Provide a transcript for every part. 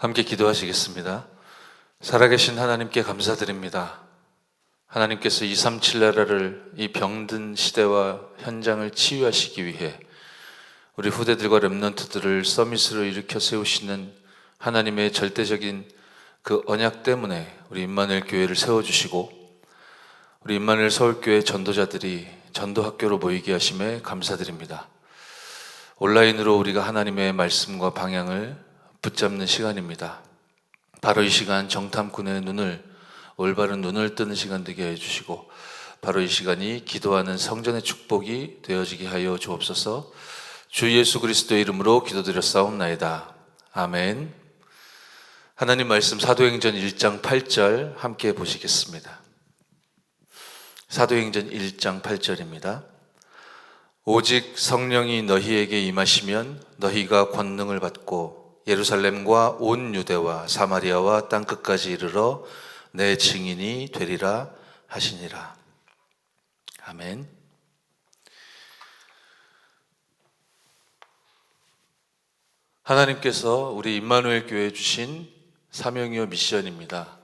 함께 기도하시겠습니다. 살아계신 하나님께 감사드립니다. 하나님께서 237 나라를 이 병든 시대와 현장을 치유하시기 위해 우리 후대들과 렘넌트들을 서밋으로 일으켜 세우시는 하나님의 절대적인 그 언약 때문에 우리 임마누엘 교회를 세워주시고 우리 임마누엘 서울교회 전도자들이 전도학교로 모이게 하심에 감사드립니다. 온라인으로 우리가 하나님의 말씀과 방향을 붙잡는 시간입니다. 바로 이 시간 정탐꾼의 눈을, 올바른 눈을 뜨는 시간 되게 해주시고 바로 이 시간이 기도하는 성전의 축복이 되어지게 하여 주옵소서. 주 예수 그리스도의 이름으로 기도드렸사옵나이다. 아멘. 하나님 말씀 사도행전 1장 8절 함께 보시겠습니다. 사도행전 1장 8절입니다. 오직 성령이 너희에게 임하시면 너희가 권능을 받고 예루살렘과 온 유대와 사마리아와 땅끝까지 이르러 내 증인이 되리라 하시니라. 아멘. 하나님께서 우리 임마누엘 교회에 주신 사명이요 미션입니다.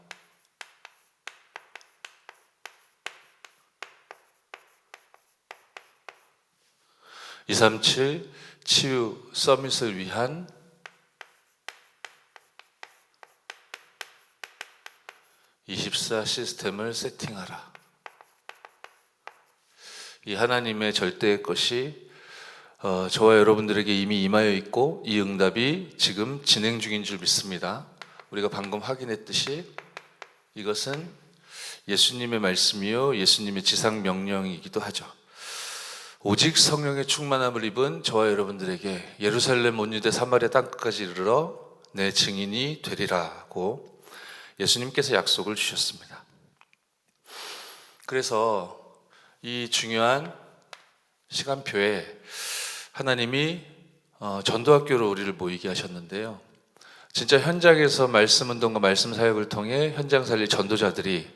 (237) 치유 서밋을 위한 24 시스템을 세팅하라. 이 하나님의 절대의 것이 저와 여러분들에게 이미 임하여 있고 이 응답이 지금 진행 중인 줄 믿습니다. 우리가 방금 확인했듯이 이것은 예수님의 말씀이요 예수님의 지상 명령이기도 하죠. 오직 성령의 충만함을 입은 저와 여러분들에게 예루살렘 온 유대 사마리아 땅끝까지 이르러 내 증인이 되리라고 예수님께서 약속을 주셨습니다. 그래서 이 중요한 시간표에 하나님이 전도학교로 우리를 모이게 하셨는데요. 진짜 현장에서 말씀 운동과 말씀 사역을 통해 현장 살릴 전도자들이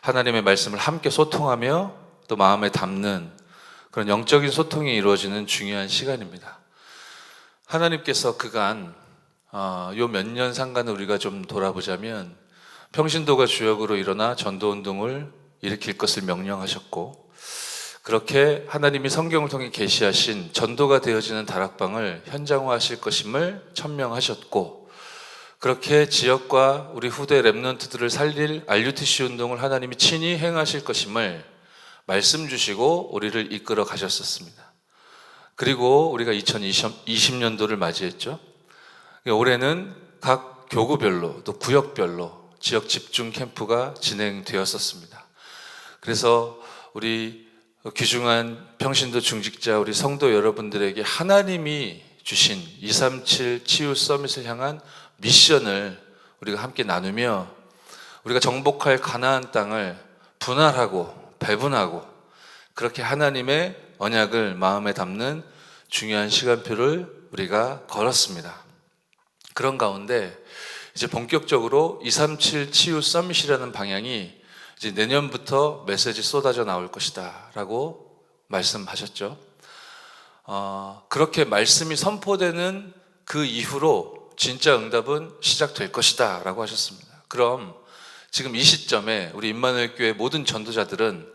하나님의 말씀을 함께 소통하며 또 마음에 담는 그런 영적인 소통이 이루어지는 중요한 시간입니다. 하나님께서 그간 요 몇 년 상간을 우리가 좀 돌아보자면 평신도가 주역으로 일어나 전도운동을 일으킬 것을 명령하셨고 그렇게 하나님이 성경을 통해 계시하신 전도가 되어지는 다락방을 현장화하실 것임을 천명하셨고 그렇게 지역과 우리 후대 렘넌트들을 살릴 RUTC 운동을 하나님이 친히 행하실 것임을 말씀 주시고 우리를 이끌어 가셨었습니다. 그리고 우리가 2020년도를 맞이했죠. 올해는 각 교구별로 또 구역별로 지역 집중 캠프가 진행되었었습니다. 그래서 우리 귀중한 평신도 중직자 우리 성도 여러분들에게 하나님이 주신 237 치유 서밋을 향한 미션을 우리가 함께 나누며 우리가 정복할 가나안 땅을 분할하고 배분하고 그렇게 하나님의 언약을 마음에 담는 중요한 시간표를 우리가 걸었습니다. 그런 가운데 이제 본격적으로 237 치유 서밋이라는 방향이 이제 내년부터 메시지 쏟아져 나올 것이다 라고 말씀하셨죠. 그렇게 말씀이 선포되는 그 이후로 진짜 응답은 시작될 것이다 라고 하셨습니다. 그럼 지금 이 시점에 우리 임마누엘 교회 모든 전도자들은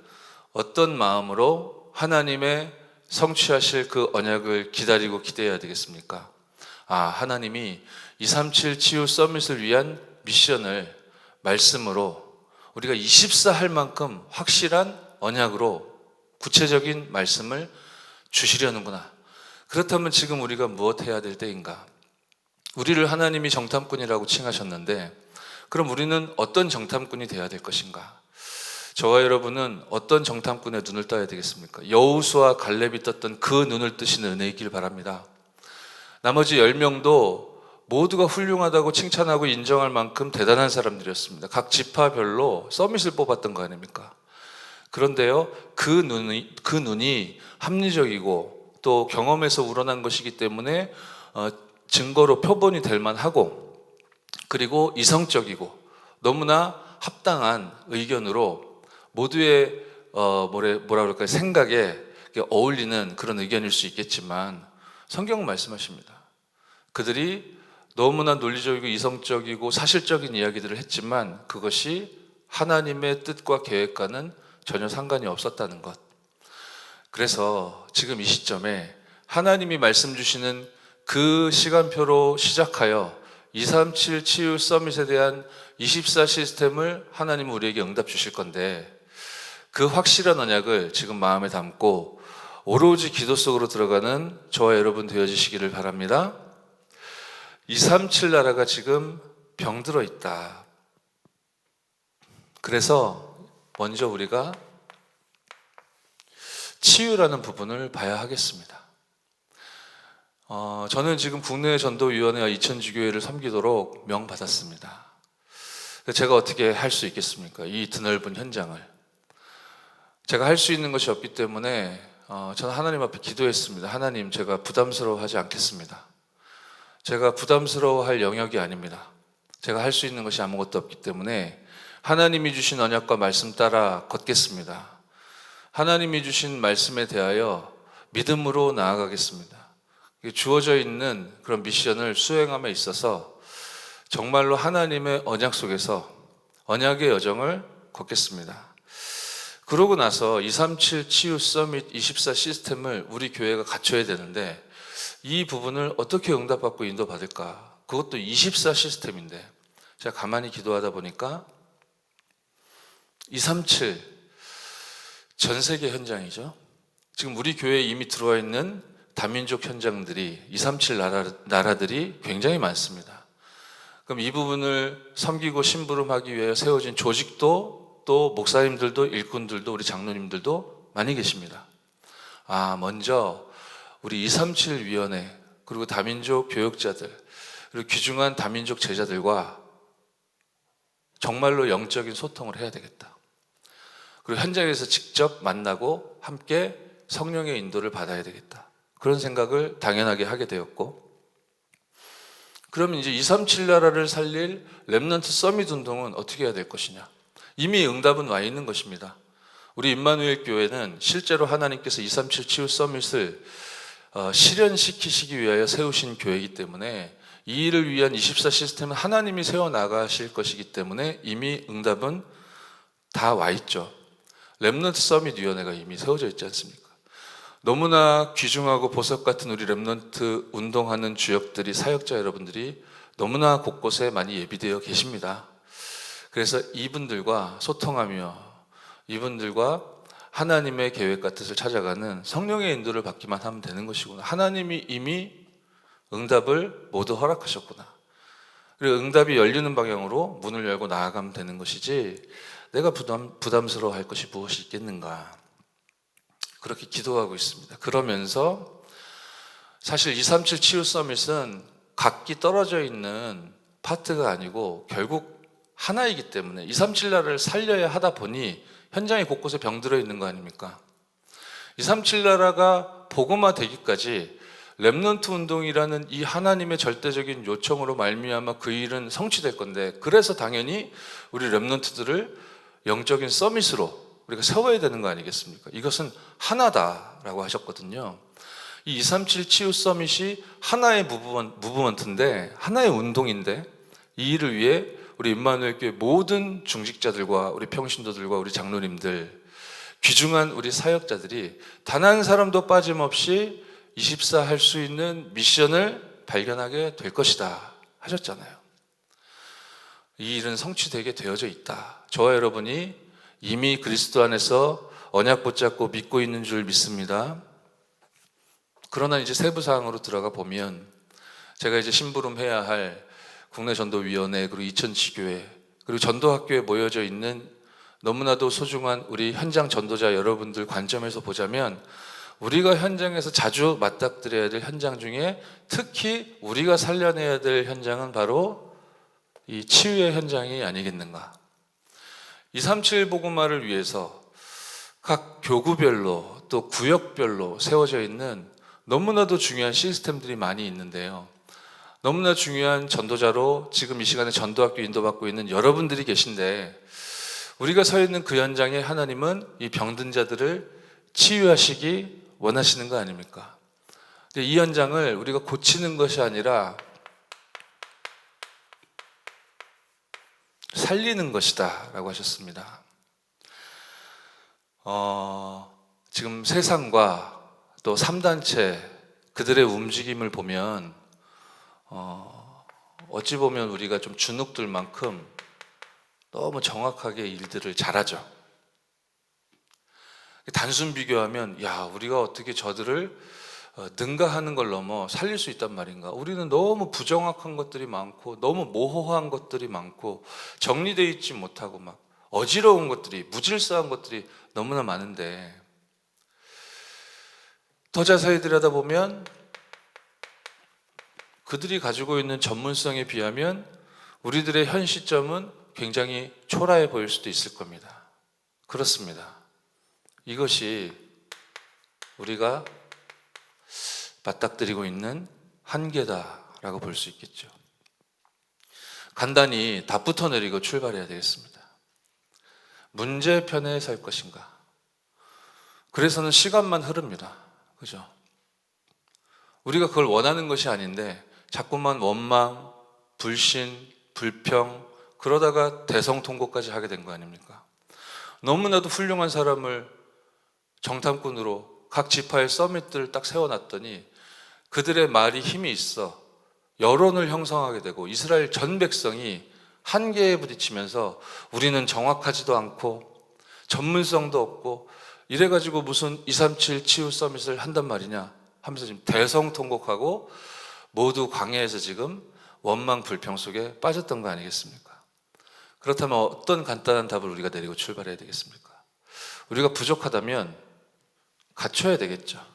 어떤 마음으로 하나님의 성취하실 그 언약을 기다리고 기대해야 되겠습니까? 하나님이 237 치유 서밋을 위한 미션을 말씀으로 우리가 24 할 만큼 확실한 언약으로 구체적인 말씀을 주시려는구나. 그렇다면 지금 우리가 무엇 해야 될 때인가? 우리를 하나님이 정탐꾼이라고 칭하셨는데 그럼 우리는 어떤 정탐꾼이 되어야 될 것인가? 저와 여러분은 어떤 정탐꾼의 눈을 떠야 되겠습니까? 여호수아 갈렙이 떴던 그 눈을 뜨시는 은혜이길 바랍니다. 나머지 10명도 모두가 훌륭하다고 칭찬하고 인정할 만큼 대단한 사람들이었습니다. 각 지파별로 서밋을 뽑았던 거 아닙니까? 그런데요, 그 눈이 합리적이고 또 경험에서 우러난 것이기 때문에 증거로 표본이 될 만하고 그리고 이성적이고 너무나 합당한 의견으로 모두의 뭐라 그럴까요? 생각에 어울리는 그런 의견일 수 있겠지만 성경은 말씀하십니다. 그들이 너무나 논리적이고 이성적이고 사실적인 이야기들을 했지만 그것이 하나님의 뜻과 계획과는 전혀 상관이 없었다는 것. 그래서 지금 이 시점에 하나님이 말씀 주시는 그 시간표로 시작하여 237 치유 서밋에 대한 24 시스템을 하나님은 우리에게 응답 주실 건데, 그 확실한 언약을 지금 마음에 담고 오로지 기도 속으로 들어가는 저와 여러분 되어지시기를 바랍니다. 237 나라가 지금 병들어 있다. 그래서 먼저 우리가 치유라는 부분을 봐야 하겠습니다. 저는 지금 국내 전도위원회와 이천지교회를 섬기도록 명받았습니다. 제가 어떻게 할 수 있겠습니까? 이 드넓은 현장을. 제가 할 수 있는 것이 없기 때문에 저는 하나님 앞에 기도했습니다. 하나님, 제가 부담스러워하지 않겠습니다. 제가 부담스러워할 영역이 아닙니다. 제가 할 수 있는 것이 아무것도 없기 때문에 하나님이 주신 언약과 말씀 따라 걷겠습니다. 하나님이 주신 말씀에 대하여 믿음으로 나아가겠습니다. 주어져 있는 그런 미션을 수행함에 있어서 정말로 하나님의 언약 속에서 언약의 여정을 걷겠습니다. 그러고 나서 237 치유 서밋 24 시스템을 우리 교회가 갖춰야 되는데, 이 부분을 어떻게 응답받고 인도받을까? 그것도 24 시스템인데, 제가 가만히 기도하다 보니까 237 전 세계 현장이죠. 지금 우리 교회에 이미 들어와 있는 다민족 현장들이 237 나라들이 굉장히 많습니다. 그럼 이 부분을 섬기고 심부름하기 위해 세워진 조직도, 또 목사님들도, 일꾼들도, 우리 장로님들도 많이 계십니다. 먼저 우리 237 위원회, 그리고 다민족 교역자들, 그리고 귀중한 다민족 제자들과 정말로 영적인 소통을 해야 되겠다. 그리고 현장에서 직접 만나고 함께 성령의 인도를 받아야 되겠다. 그런 생각을 당연하게 하게 되었고, 그러면 이제 237 나라를 살릴 렘넌트 서밋 운동은 어떻게 해야 될 것이냐? 이미 응답은 와 있는 것입니다. 우리 임마누엘 교회는 실제로 하나님께서 237 치유 서밋을 실현시키시기 위하여 세우신 교회이기 때문에 이 일을 위한 24 시스템은 하나님이 세워나가실 것이기 때문에 이미 응답은 다 와 있죠. 렘넌트 서밋 위원회가 이미 세워져 있지 않습니까? 너무나 귀중하고 보석 같은 우리 렘넌트 운동하는 주역들이, 사역자 여러분들이 너무나 곳곳에 많이 예비되어 계십니다. 그래서 이분들과 소통하며 이분들과 하나님의 계획과 뜻을 찾아가는 성령의 인도를 받기만 하면 되는 것이구나. 하나님이 이미 응답을 모두 허락하셨구나. 그리고 응답이 열리는 방향으로 문을 열고 나아가면 되는 것이지, 내가 부담스러워할 것이 무엇이 있겠는가. 그렇게 기도하고 있습니다. 그러면서 사실 237 치유 서밋은 각기 떨어져 있는 파트가 아니고 결국 하나이기 때문에 237 나라를 살려야 하다 보니 현장에 곳곳에 병들어 있는 거 아닙니까? 237 나라가 복음화 되기까지 렘넌트 운동이라는 이 하나님의 절대적인 요청으로 말미암아 그 일은 성취될 건데, 그래서 당연히 우리 렘넌트들을 영적인 서밋으로 우리가 세워야 되는 거 아니겠습니까? 이것은 하나다라고 하셨거든요. 이 237 치유 서밋이 하나의 무브먼트인데, 하나의 운동인데, 이 일을 위해 우리 임마누엘 교회 모든 중직자들과 우리 평신도들과 우리 장로님들, 귀중한 우리 사역자들이 단 한 사람도 빠짐없이 24 할 수 있는 미션을 발견하게 될 것이다 하셨잖아요. 이 일은 성취되게 되어져 있다. 저와 여러분이 이미 그리스도 안에서 언약 붙잡고 믿고 있는 줄 믿습니다. 그러나 이제 세부 사항으로 들어가 보면, 제가 이제 심부름해야 할 국내 전도위원회, 그리고 이천지교회, 그리고 전도학교에 모여져 있는 너무나도 소중한 우리 현장 전도자 여러분들 관점에서 보자면, 우리가 현장에서 자주 맞닥뜨려야 될 현장 중에 특히 우리가 살려내야 될 현장은 바로 이 치유의 현장이 아니겠는가. 237 복음화를 위해서 각 교구별로 또 구역별로 세워져 있는 너무나도 중요한 시스템들이 많이 있는데요. 너무나 중요한 전도자로 지금 이 시간에 전도학교 인도받고 있는 여러분들이 계신데, 우리가 서 있는 그 현장에 하나님은 이 병든 자들을 치유하시기 원하시는 거 아닙니까? 근데 이 현장을 우리가 고치는 것이 아니라 살리는 것이다 라고 하셨습니다. 지금 세상과 또 3단체 그들의 움직임을 보면 어찌 보면 우리가 좀 주눅들 만큼 너무 정확하게 일들을 잘하죠. 단순 비교하면 야, 우리가 어떻게 저들을 능가하는 걸 넘어 살릴 수 있단 말인가. 우리는 너무 부정확한 것들이 많고 너무 모호한 것들이 많고 정리되어 있지 못하고 막 어지러운 것들이, 무질서한 것들이 너무나 많은데, 더 자세히 들여다보면 그들이 가지고 있는 전문성에 비하면 우리들의 현 시점은 굉장히 초라해 보일 수도 있을 겁니다. 그렇습니다. 이것이 우리가 맞닥뜨리고 있는 한계다라고 볼 수 있겠죠. 간단히 답부터 내리고 출발해야 되겠습니다. 문제편에 설 것인가? 그래서는 시간만 흐릅니다. 그죠? 우리가 그걸 원하는 것이 아닌데 자꾸만 원망, 불신, 불평, 그러다가 대성통곡까지 하게 된 거 아닙니까? 너무나도 훌륭한 사람을 정탐꾼으로 각 지파의 서밋들을 딱 세워놨더니 그들의 말이 힘이 있어 여론을 형성하게 되고 이스라엘 전 백성이 한계에 부딪히면서 우리는 정확하지도 않고 전문성도 없고 이래가지고 무슨 237 치유 서밋을 한단 말이냐 하면서 지금 대성통곡하고 모두 광야에서 지금 원망 불평 속에 빠졌던 거 아니겠습니까? 그렇다면 어떤 간단한 답을 우리가 내리고 출발해야 되겠습니까? 우리가 부족하다면 갖춰야 되겠죠.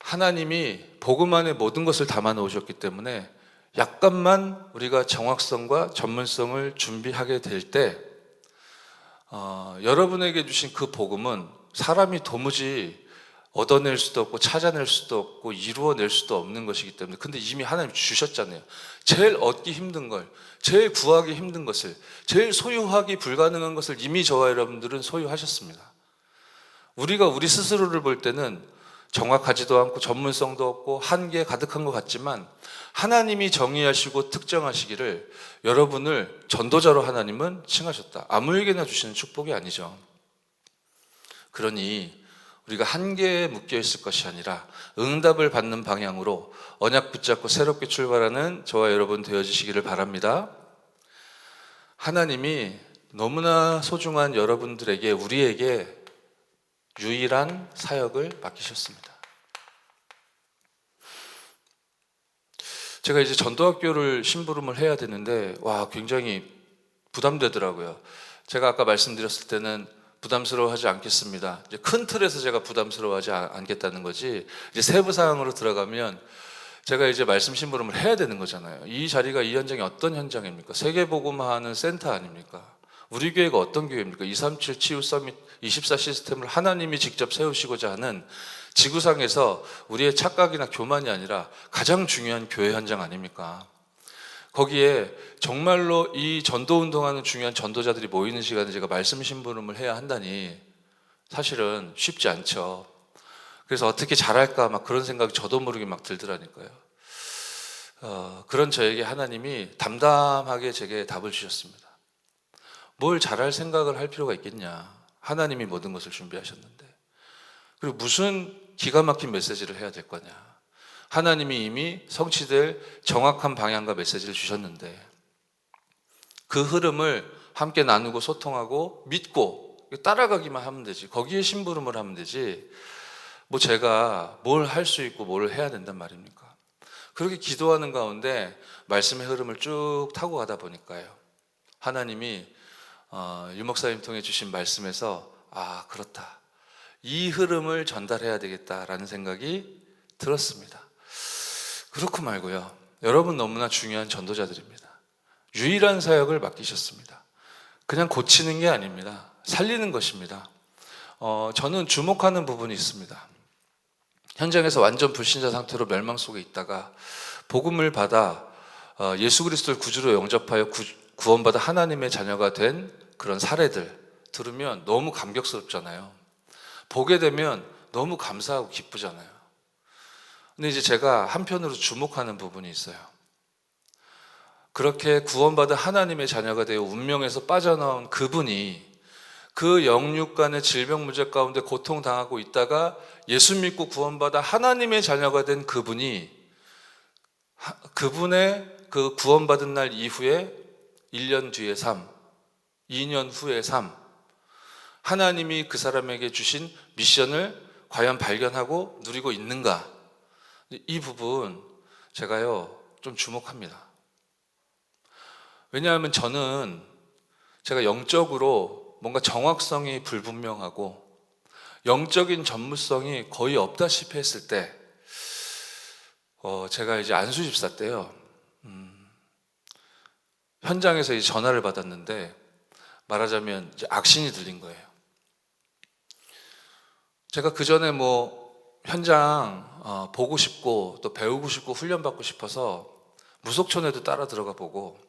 하나님이 복음 안에 모든 것을 담아 놓으셨기 때문에 약간만 우리가 정확성과 전문성을 준비하게 될 때 여러분에게 주신 그 복음은 사람이 도무지 얻어낼 수도 없고 찾아낼 수도 없고 이루어낼 수도 없는 것이기 때문에, 근데 이미 하나님 주셨잖아요. 제일 얻기 힘든 걸, 제일 구하기 힘든 것을, 제일 소유하기 불가능한 것을 이미 저와 여러분들은 소유하셨습니다. 우리가 우리 스스로를 볼 때는 정확하지도 않고 전문성도 없고 한계에 가득한 것 같지만 하나님이 정의하시고 특정하시기를 여러분을 전도자로 하나님은 칭하셨다. 아무에게나 주시는 축복이 아니죠. 그러니 우리가 한계에 묶여 있을 것이 아니라 응답을 받는 방향으로 언약 붙잡고 새롭게 출발하는 저와 여러분 되어주시기를 바랍니다. 하나님이 너무나 소중한 여러분들에게, 우리에게 유일한 사역을 맡기셨습니다. 제가 이제 전도학교를 심부름을 해야 되는데 굉장히 부담되더라고요. 제가 아까 말씀드렸을 때는 부담스러워하지 않겠습니다. 이제 큰 틀에서 제가 부담스러워하지 않겠다는 거지, 이제 세부 사항으로 들어가면 제가 이제 말씀 심부름을 해야 되는 거잖아요. 이 자리가, 이 현장이 어떤 현장입니까? 세계복음화하는 센터 아닙니까? 우리 교회가 어떤 교회입니까? 237 치유 서밋 24 시스템을 하나님이 직접 세우시고자 하는 지구상에서 우리의 착각이나 교만이 아니라 가장 중요한 교회 현장 아닙니까? 거기에 정말로 이 전도 운동하는 중요한 전도자들이 모이는 시간에 제가 말씀 심부름을 해야 한다니 사실은 쉽지 않죠. 그래서 어떻게 잘할까 막 그런 생각이 저도 모르게 막 들더라니까요. 그런 저에게 하나님이 담담하게 제게 답을 주셨습니다. 뭘 잘할 생각을 할 필요가 있겠냐. 하나님이 모든 것을 준비하셨는데. 그리고 무슨 기가 막힌 메시지를 해야 될 거냐. 하나님이 이미 성취될 정확한 방향과 메시지를 주셨는데 그 흐름을 함께 나누고 소통하고 믿고 따라가기만 하면 되지, 거기에 심부름을 하면 되지, 뭐 제가 뭘 할 수 있고 뭘 해야 된단 말입니까? 그렇게 기도하는 가운데 말씀의 흐름을 쭉 타고 가다 보니까요, 하나님이 유 목사님 통해 주신 말씀에서 그렇다, 이 흐름을 전달해야 되겠다라는 생각이 들었습니다. 그렇고 말고요, 여러분 너무나 중요한 전도자들입니다. 유일한 사역을 맡기셨습니다. 그냥 고치는 게 아닙니다. 살리는 것입니다. 저는 주목하는 부분이 있습니다. 현장에서 완전 불신자 상태로 멸망 속에 있다가 복음을 받아 예수 그리스도를 구주로 영접하여 구원받아 하나님의 자녀가 된 그런 사례들 들으면 너무 감격스럽잖아요. 보게 되면 너무 감사하고 기쁘잖아요. 근데 이제 제가 한편으로 주목하는 부분이 있어요. 그렇게 구원받은 하나님의 자녀가 되어 운명에서 빠져나온 그분이 그 영육간의 질병 문제 가운데 고통당하고 있다가 예수 믿고 구원받아 하나님의 자녀가 된 그분이 그분의 그 구원받은 날 이후에 1년 뒤의 삶, 2년 후의 삶, 하나님이 그 사람에게 주신 미션을 과연 발견하고 누리고 있는가? 이 부분 제가요 좀 주목합니다. 왜냐하면 제가 영적으로 뭔가 정확성이 불분명하고 영적인 전무성이 거의 없다시피 했을 때 제가 이제 안수집사 때요 현장에서 이제 전화를 받았는데 말하자면 이제 악신이 들린 거예요. 제가 그 전에 현장 보고 싶고 또 배우고 싶고 훈련받고 싶어서 무속촌에도 따라 들어가 보고,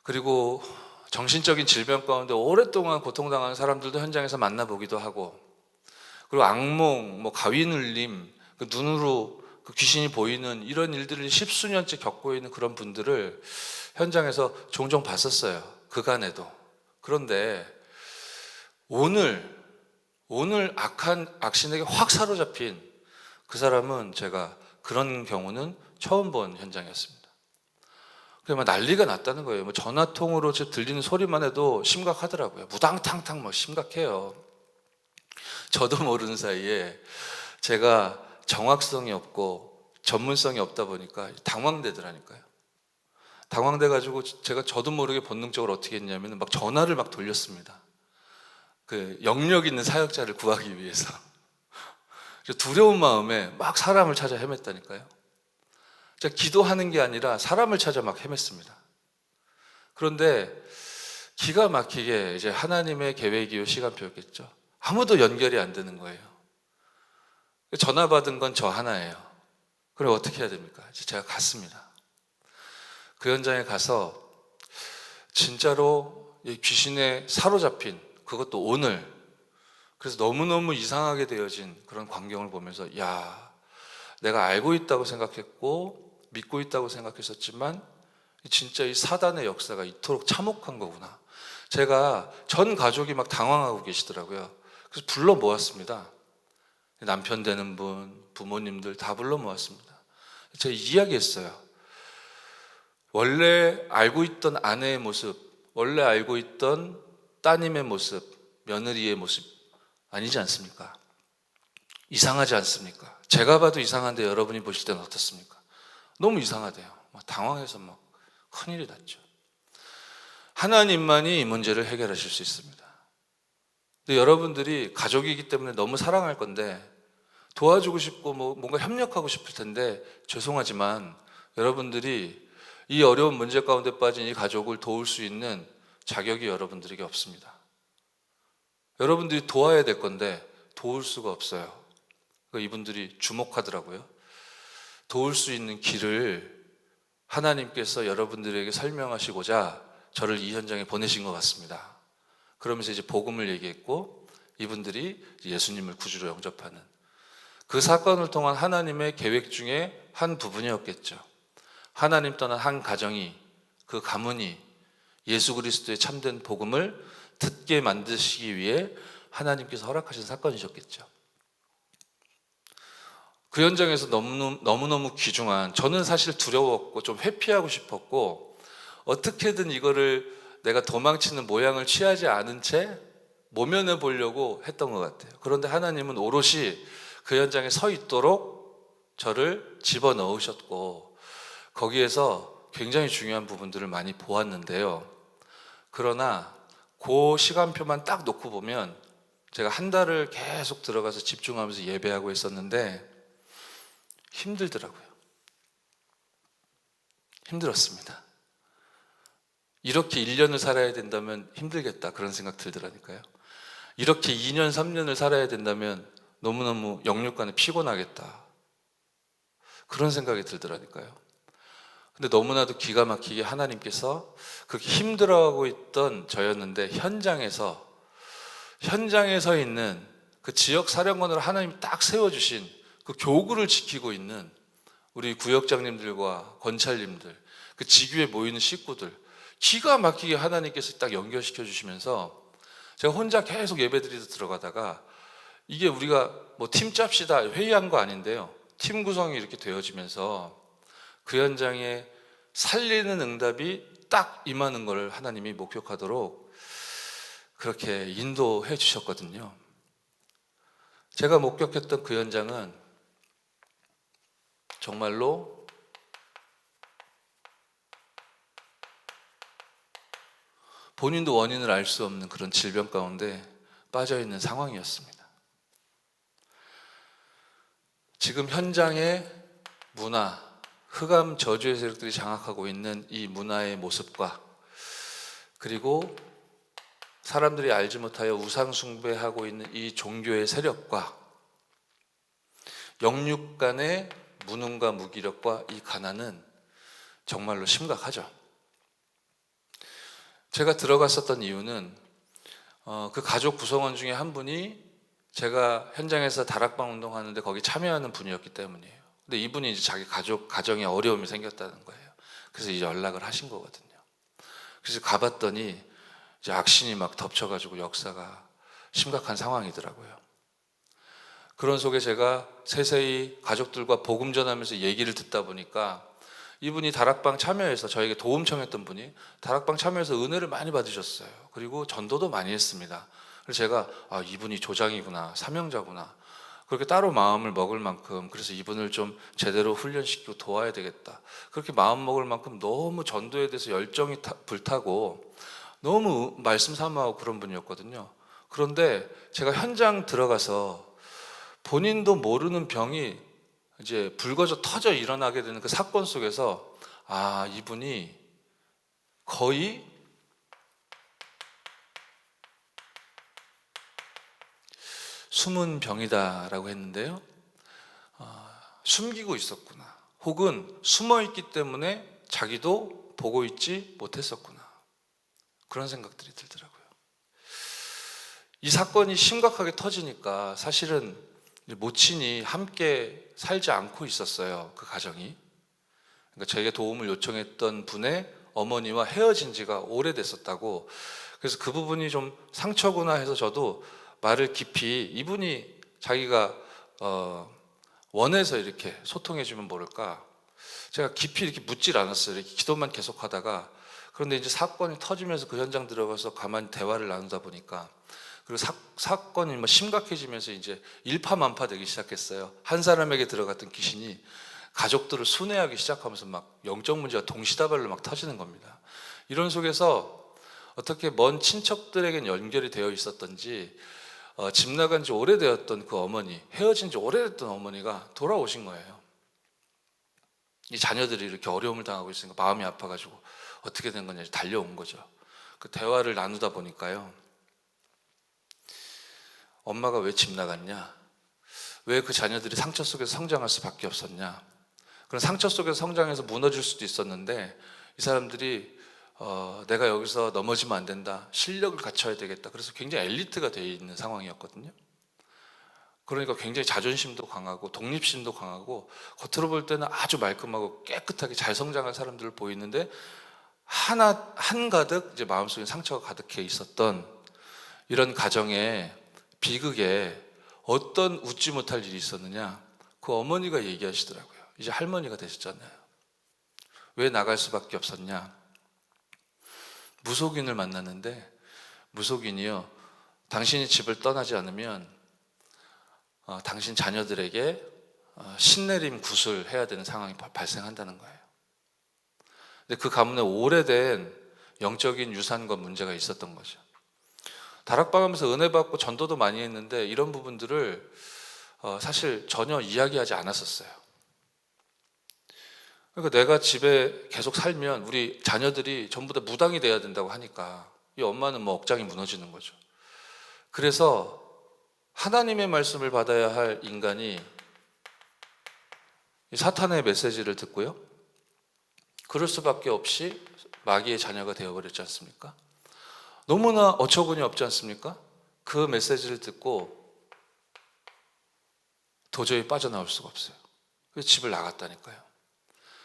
그리고 정신적인 질병 가운데 오랫동안 고통당하는 사람들도 현장에서 만나보기도 하고, 그리고 악몽, 가위 눌림, 그 눈으로 그 귀신이 보이는 이런 일들을 십수년째 겪고 있는 그런 분들을 현장에서 종종 봤었어요. 그간에도. 그런데 오늘 악신에게 확 사로잡힌 그 사람은 제가 그런 경우는 처음 본 현장이었습니다. 그냥 난리가 났다는 거예요. 전화통으로 들리는 소리만 해도 심각하더라고요. 무당탕탕 심각해요. 저도 모르는 사이에 제가 정확성이 없고 전문성이 없다 보니까 당황되더라니까요. 당황돼가지고 제가 저도 모르게 본능적으로 어떻게 했냐면 전화를 돌렸습니다. 그 영역 있는 사역자를 구하기 위해서. 두려운 마음에 사람을 찾아 헤맸다니까요. 제가 기도하는 게 아니라 사람을 찾아 헤맸습니다. 그런데 기가 막히게 이제 하나님의 계획이요 시간표였겠죠. 아무도 연결이 안 되는 거예요. 전화 받은 건 저 하나예요. 그럼 어떻게 해야 됩니까? 제가 갔습니다. 그 현장에 가서 진짜로 귀신에 사로잡힌, 그것도 오늘, 그래서 너무너무 이상하게 되어진 그런 광경을 보면서 내가 알고 있다고 생각했고 믿고 있다고 생각했었지만 진짜 이 사단의 역사가 이토록 참혹한 거구나. 제가 전 가족이 당황하고 계시더라고요. 그래서 불러 모았습니다. 남편 되는 분, 부모님들 다 불러 모았습니다. 제가 이야기했어요. 원래 알고 있던 아내의 모습, 원래 알고 있던 따님의 모습, 며느리의 모습 아니지 않습니까? 이상하지 않습니까? 제가 봐도 이상한데 여러분이 보실 때는 어떻습니까? 너무 이상하대요. 당황해서 큰일이 났죠. 하나님만이 이 문제를 해결하실 수 있습니다. 근데 여러분들이 가족이기 때문에 너무 사랑할 건데 도와주고 싶고 뭔가 협력하고 싶을 텐데 죄송하지만 여러분들이 이 어려운 문제 가운데 빠진 이 가족을 도울 수 있는 자격이 여러분들에게 없습니다. 여러분들이 도와야 될 건데 도울 수가 없어요. 이분들이 주목하더라고요. 도울 수 있는 길을 하나님께서 여러분들에게 설명하시고자 저를 이 현장에 보내신 것 같습니다. 그러면서 이제 복음을 얘기했고 이분들이 예수님을 구주로 영접하는 그 사건을 통한 하나님의 계획 중에 한 부분이었겠죠. 하나님 떠난 한 가정이, 그 가문이 예수 그리스도의 참된 복음을 듣게 만드시기 위해 하나님께서 허락하신 사건이셨겠죠. 그 현장에서 너무너무 귀중한, 저는 사실 두려웠고 좀 회피하고 싶었고 어떻게든 이거를 내가 도망치는 모양을 취하지 않은 채 모면해 보려고 했던 것 같아요. 그런데 하나님은 오롯이 그 현장에 서 있도록 저를 집어넣으셨고 거기에서 굉장히 중요한 부분들을 많이 보았는데요. 그러나 그 시간표만 딱 놓고 보면 제가 한 달을 계속 들어가서 집중하면서 예배하고 있었는데 힘들더라고요. 힘들었습니다. 이렇게 1년을 살아야 된다면 힘들겠다 그런 생각 들더라니까요. 이렇게 2년, 3년을 살아야 된다면 너무너무 영육간에 피곤하겠다 그런 생각이 들더라니까요. 근데 너무나도 기가 막히게 하나님께서 그렇게 힘들어하고 있던 저였는데 현장에서 있는 그 지역 사령관으로 하나님이 딱 세워주신 그 교구를 지키고 있는 우리 구역장님들과 권찰님들, 그 지교에 모이는 식구들 기가 막히게 하나님께서 딱 연결시켜 주시면서 제가 혼자 계속 예배드리러 들어가다가 이게 우리가 뭐 팀 짭시다 회의한 거 아닌데요. 팀 구성이 이렇게 되어지면서 그 현장에 살리는 응답이 딱 임하는 걸 하나님이 목격하도록 그렇게 인도해 주셨거든요. 제가 목격했던 그 현장은 정말로 본인도 원인을 알 수 없는 그런 질병 가운데 빠져 있는 상황이었습니다. 지금 현장의 문화, 흑암 저주의 세력들이 장악하고 있는 이 문화의 모습과 그리고 사람들이 알지 못하여 우상 숭배하고 있는 이 종교의 세력과 영육 간의 무능과 무기력과 이 가난은 정말로 심각하죠. 제가 들어갔었던 이유는 그 가족 구성원 중에 한 분이 제가 현장에서 다락방 운동하는데 거기 참여하는 분이었기 때문이에요. 근데 이분이 이제 자기 가정에 어려움이 생겼다는 거예요. 그래서 이제 연락을 하신 거거든요. 그래서 가봤더니 이제 악신이 막 덮쳐가지고 역사가 심각한 상황이더라고요. 그런 속에 제가 세세히 가족들과 복음 전하면서 얘기를 듣다 보니까 이분이 다락방 참여해서 저에게 도움 청했던 분이 다락방 참여해서 은혜를 많이 받으셨어요. 그리고 전도도 많이 했습니다. 그래서 제가 이분이 조장이구나, 사명자구나. 그렇게 따로 마음을 먹을 만큼 그래서 이분을 좀 제대로 훈련시키고 도와야 되겠다. 그렇게 마음 먹을 만큼 너무 전도에 대해서 열정이 불타고 너무 말씀 사모하고 그런 분이었거든요. 그런데 제가 현장 들어가서 본인도 모르는 병이 이제 불거져 터져 일어나게 되는 그 사건 속에서 이분이 거의 숨은 병이다라고 했는데요. 숨기고 있었구나. 혹은 숨어 있기 때문에 자기도 보고 있지 못했었구나. 그런 생각들이 들더라고요. 이 사건이 심각하게 터지니까 사실은 모친이 함께 살지 않고 있었어요. 그 가정이. 그러니까 저에게 도움을 요청했던 분의 어머니와 헤어진 지가 오래됐었다고. 그래서 그 부분이 좀 상처구나 해서 저도 말을 깊이 이분이 자기가 원해서 이렇게 소통해주면 모를까. 제가 깊이 이렇게 묻질 않았어요. 이렇게 기도만 계속하다가 그런데 이제 사건이 터지면서 그 현장 들어가서 가만히 대화를 나누다 보니까 그리고 사건이 뭐 심각해지면서 이제 일파만파 되기 시작했어요. 한 사람에게 들어갔던 귀신이 가족들을 순회하기 시작하면서 막 영적 문제가 동시다발로 막 터지는 겁니다. 이런 속에서 어떻게 먼 친척들에겐 연결이 되어 있었던지 집 나간 지 오래되었던 그 어머니, 헤어진 지 오래됐던 어머니가 돌아오신 거예요. 이 자녀들이 이렇게 어려움을 당하고 있으니까 마음이 아파가지고 어떻게 된 거냐 달려온 거죠. 그 대화를 나누다 보니까요. 엄마가 왜 집 나갔냐? 왜 그 자녀들이 상처 속에서 성장할 수밖에 없었냐? 그런 상처 속에서 성장해서 무너질 수도 있었는데 이 사람들이 내가 여기서 넘어지면 안 된다. 실력을 갖춰야 되겠다. 그래서 굉장히 엘리트가 되어 있는 상황이었거든요. 그러니까 굉장히 자존심도 강하고 독립심도 강하고 겉으로 볼 때는 아주 말끔하고 깨끗하게 잘 성장한 사람들을 보이는데 한가득 이제 마음속에 상처가 가득해 있었던 이런 가정의 비극에 어떤 웃지 못할 일이 있었느냐? 그 어머니가 얘기하시더라고요. 이제 할머니가 되셨잖아요. 왜 나갈 수밖에 없었냐? 무속인을 만났는데 무속인이요. 당신이 집을 떠나지 않으면 당신 자녀들에게 신내림 굿을 해야 되는 상황이 발생한다는 거예요. 근데 그 가문에 오래된 영적인 유산과 문제가 있었던 거죠. 다락방하면서 은혜 받고 전도도 많이 했는데 이런 부분들을 사실 전혀 이야기하지 않았었어요. 그러니까 내가 집에 계속 살면 우리 자녀들이 전부 다 무당이 돼야 된다고 하니까 이 엄마는 뭐 억장이 무너지는 거죠. 그래서 하나님의 말씀을 받아야 할 인간이 사탄의 메시지를 듣고요. 그럴 수밖에 없이 마귀의 자녀가 되어버렸지 않습니까? 너무나 어처구니 없지 않습니까? 그 메시지를 듣고 도저히 빠져나올 수가 없어요. 그래서 집을 나갔다니까요.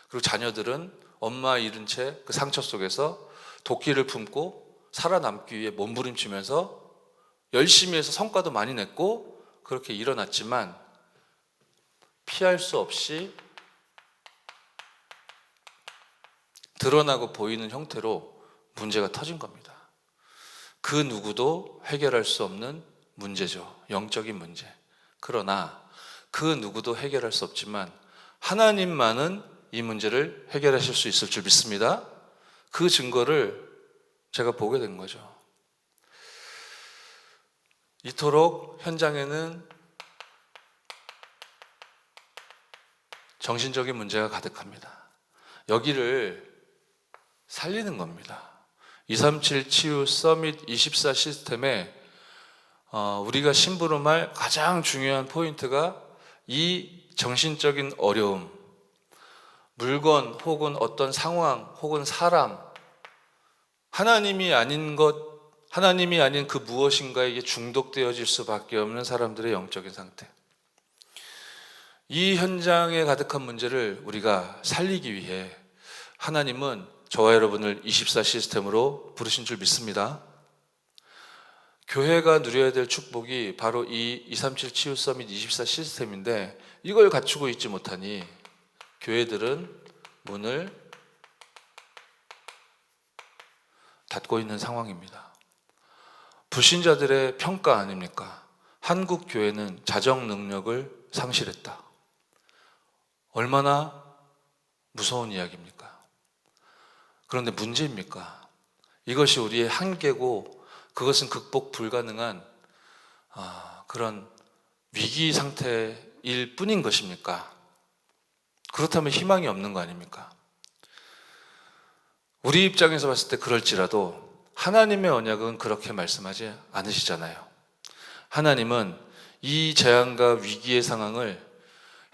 그리고 자녀들은 엄마 잃은 채 그 상처 속에서 도끼를 품고 살아남기 위해 몸부림치면서 열심히 해서 성과도 많이 냈고 그렇게 일어났지만 피할 수 없이 드러나고 보이는 형태로 문제가 터진 겁니다. 그 누구도 해결할 수 없는 문제죠. 영적인 문제. 그러나 그 누구도 해결할 수 없지만 하나님만은 이 문제를 해결하실 수 있을 줄 믿습니다. 그 증거를 제가 보게 된 거죠. 이토록 현장에는 정신적인 문제가 가득합니다. 여기를 살리는 겁니다. 237 치유 서밋 24 시스템에 우리가 심부름할 가장 중요한 포인트가 이 정신적인 어려움, 물건 혹은 어떤 상황 혹은 사람, 하나님이 아닌 그 무엇인가에게 중독되어질 수밖에 없는 사람들의 영적인 상태. 이 현장에 가득한 문제를 우리가 살리기 위해 하나님은 저와 여러분을 24 시스템으로 부르신 줄 믿습니다. 교회가 누려야 될 축복이 바로 이 237 치유 서밋 24 시스템인데 이걸 갖추고 있지 못하니 교회들은 문을 닫고 있는 상황입니다. 불신자들의 평가 아닙니까? 한국 교회는 자정 능력을 상실했다. 얼마나 무서운 이야기입니까? 그런데 문제입니까? 이것이 우리의 한계고 그것은 극복 불가능한 그런 위기 상태일 뿐인 것입니까? 그렇다면 희망이 없는 거 아닙니까? 우리 입장에서 봤을 때 그럴지라도 하나님의 언약은 그렇게 말씀하지 않으시잖아요. 하나님은 이 재앙과 위기의 상황을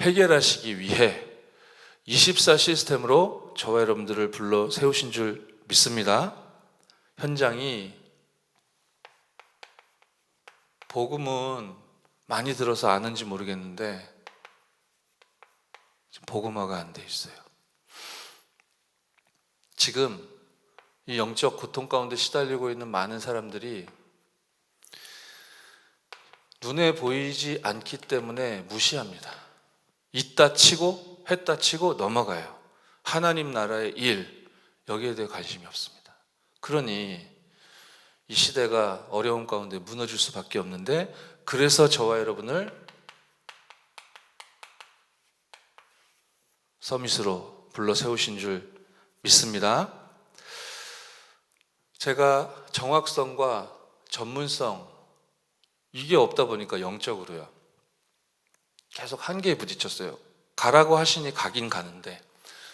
해결하시기 위해 24 시스템으로 저와 여러분들을 불러 세우신 줄 믿습니다. 현장이 복음은 많이 들어서 아는지 모르겠는데 복음화가 안 돼 있어요. 지금 이 영적 고통 가운데 시달리고 있는 많은 사람들이 눈에 보이지 않기 때문에 무시합니다. 있다 치고 했다 치고 넘어가요. 하나님 나라의 일, 여기에 대해 관심이 없습니다. 그러니 이 시대가 어려운 가운데 무너질 수밖에 없는데, 그래서 저와 여러분을 서밋으로 불러 세우신 줄 믿습니다. 제가 정확성과 전문성 이게 없다 보니까 영적으로요 계속 한계에 부딪혔어요. 가라고 하시니 가긴 가는데,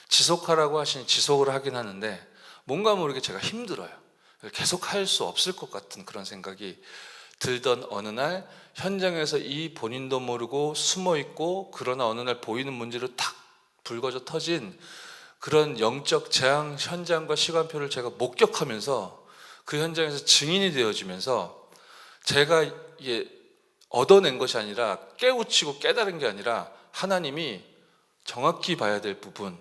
지속하라고 하시니 지속을 하긴 하는데 뭔가 모르게 제가 힘들어요. 계속 할 수 없을 것 같은 그런 생각이 들던 어느 날, 현장에서 이 본인도 모르고 숨어있고 그러나 어느 날 보이는 문제로 탁 불거져 터진 그런 영적 재앙 현장과 시간표를 제가 목격하면서 그 현장에서 증인이 되어지면서 제가 얻어낸 것이 아니라, 깨우치고 깨달은 게 아니라 하나님이 정확히 봐야 될 부분,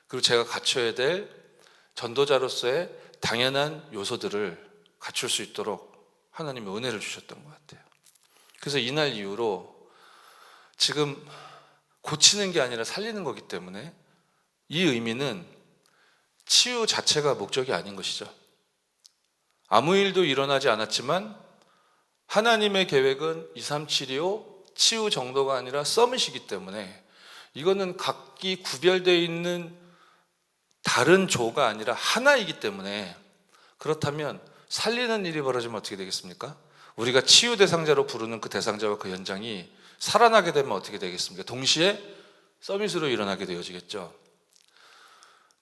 그리고 제가 갖춰야 될 전도자로서의 당연한 요소들을 갖출 수 있도록 하나님이 은혜를 주셨던 것 같아요. 그래서 이날 이후로 지금 고치는 게 아니라 살리는 거기 때문에 이 의미는 치유 자체가 목적이 아닌 것이죠. 아무 일도 일어나지 않았지만 하나님의 계획은 23725 치유 정도가 아니라 서밋이기 때문에 이거는 각기 구별되어 있는 다른 조가 아니라 하나이기 때문에, 그렇다면 살리는 일이 벌어지면 어떻게 되겠습니까? 우리가 치유 대상자로 부르는 그 대상자와 그 현장이 살아나게 되면 어떻게 되겠습니까? 동시에 서밋으로 일어나게 되어지겠죠.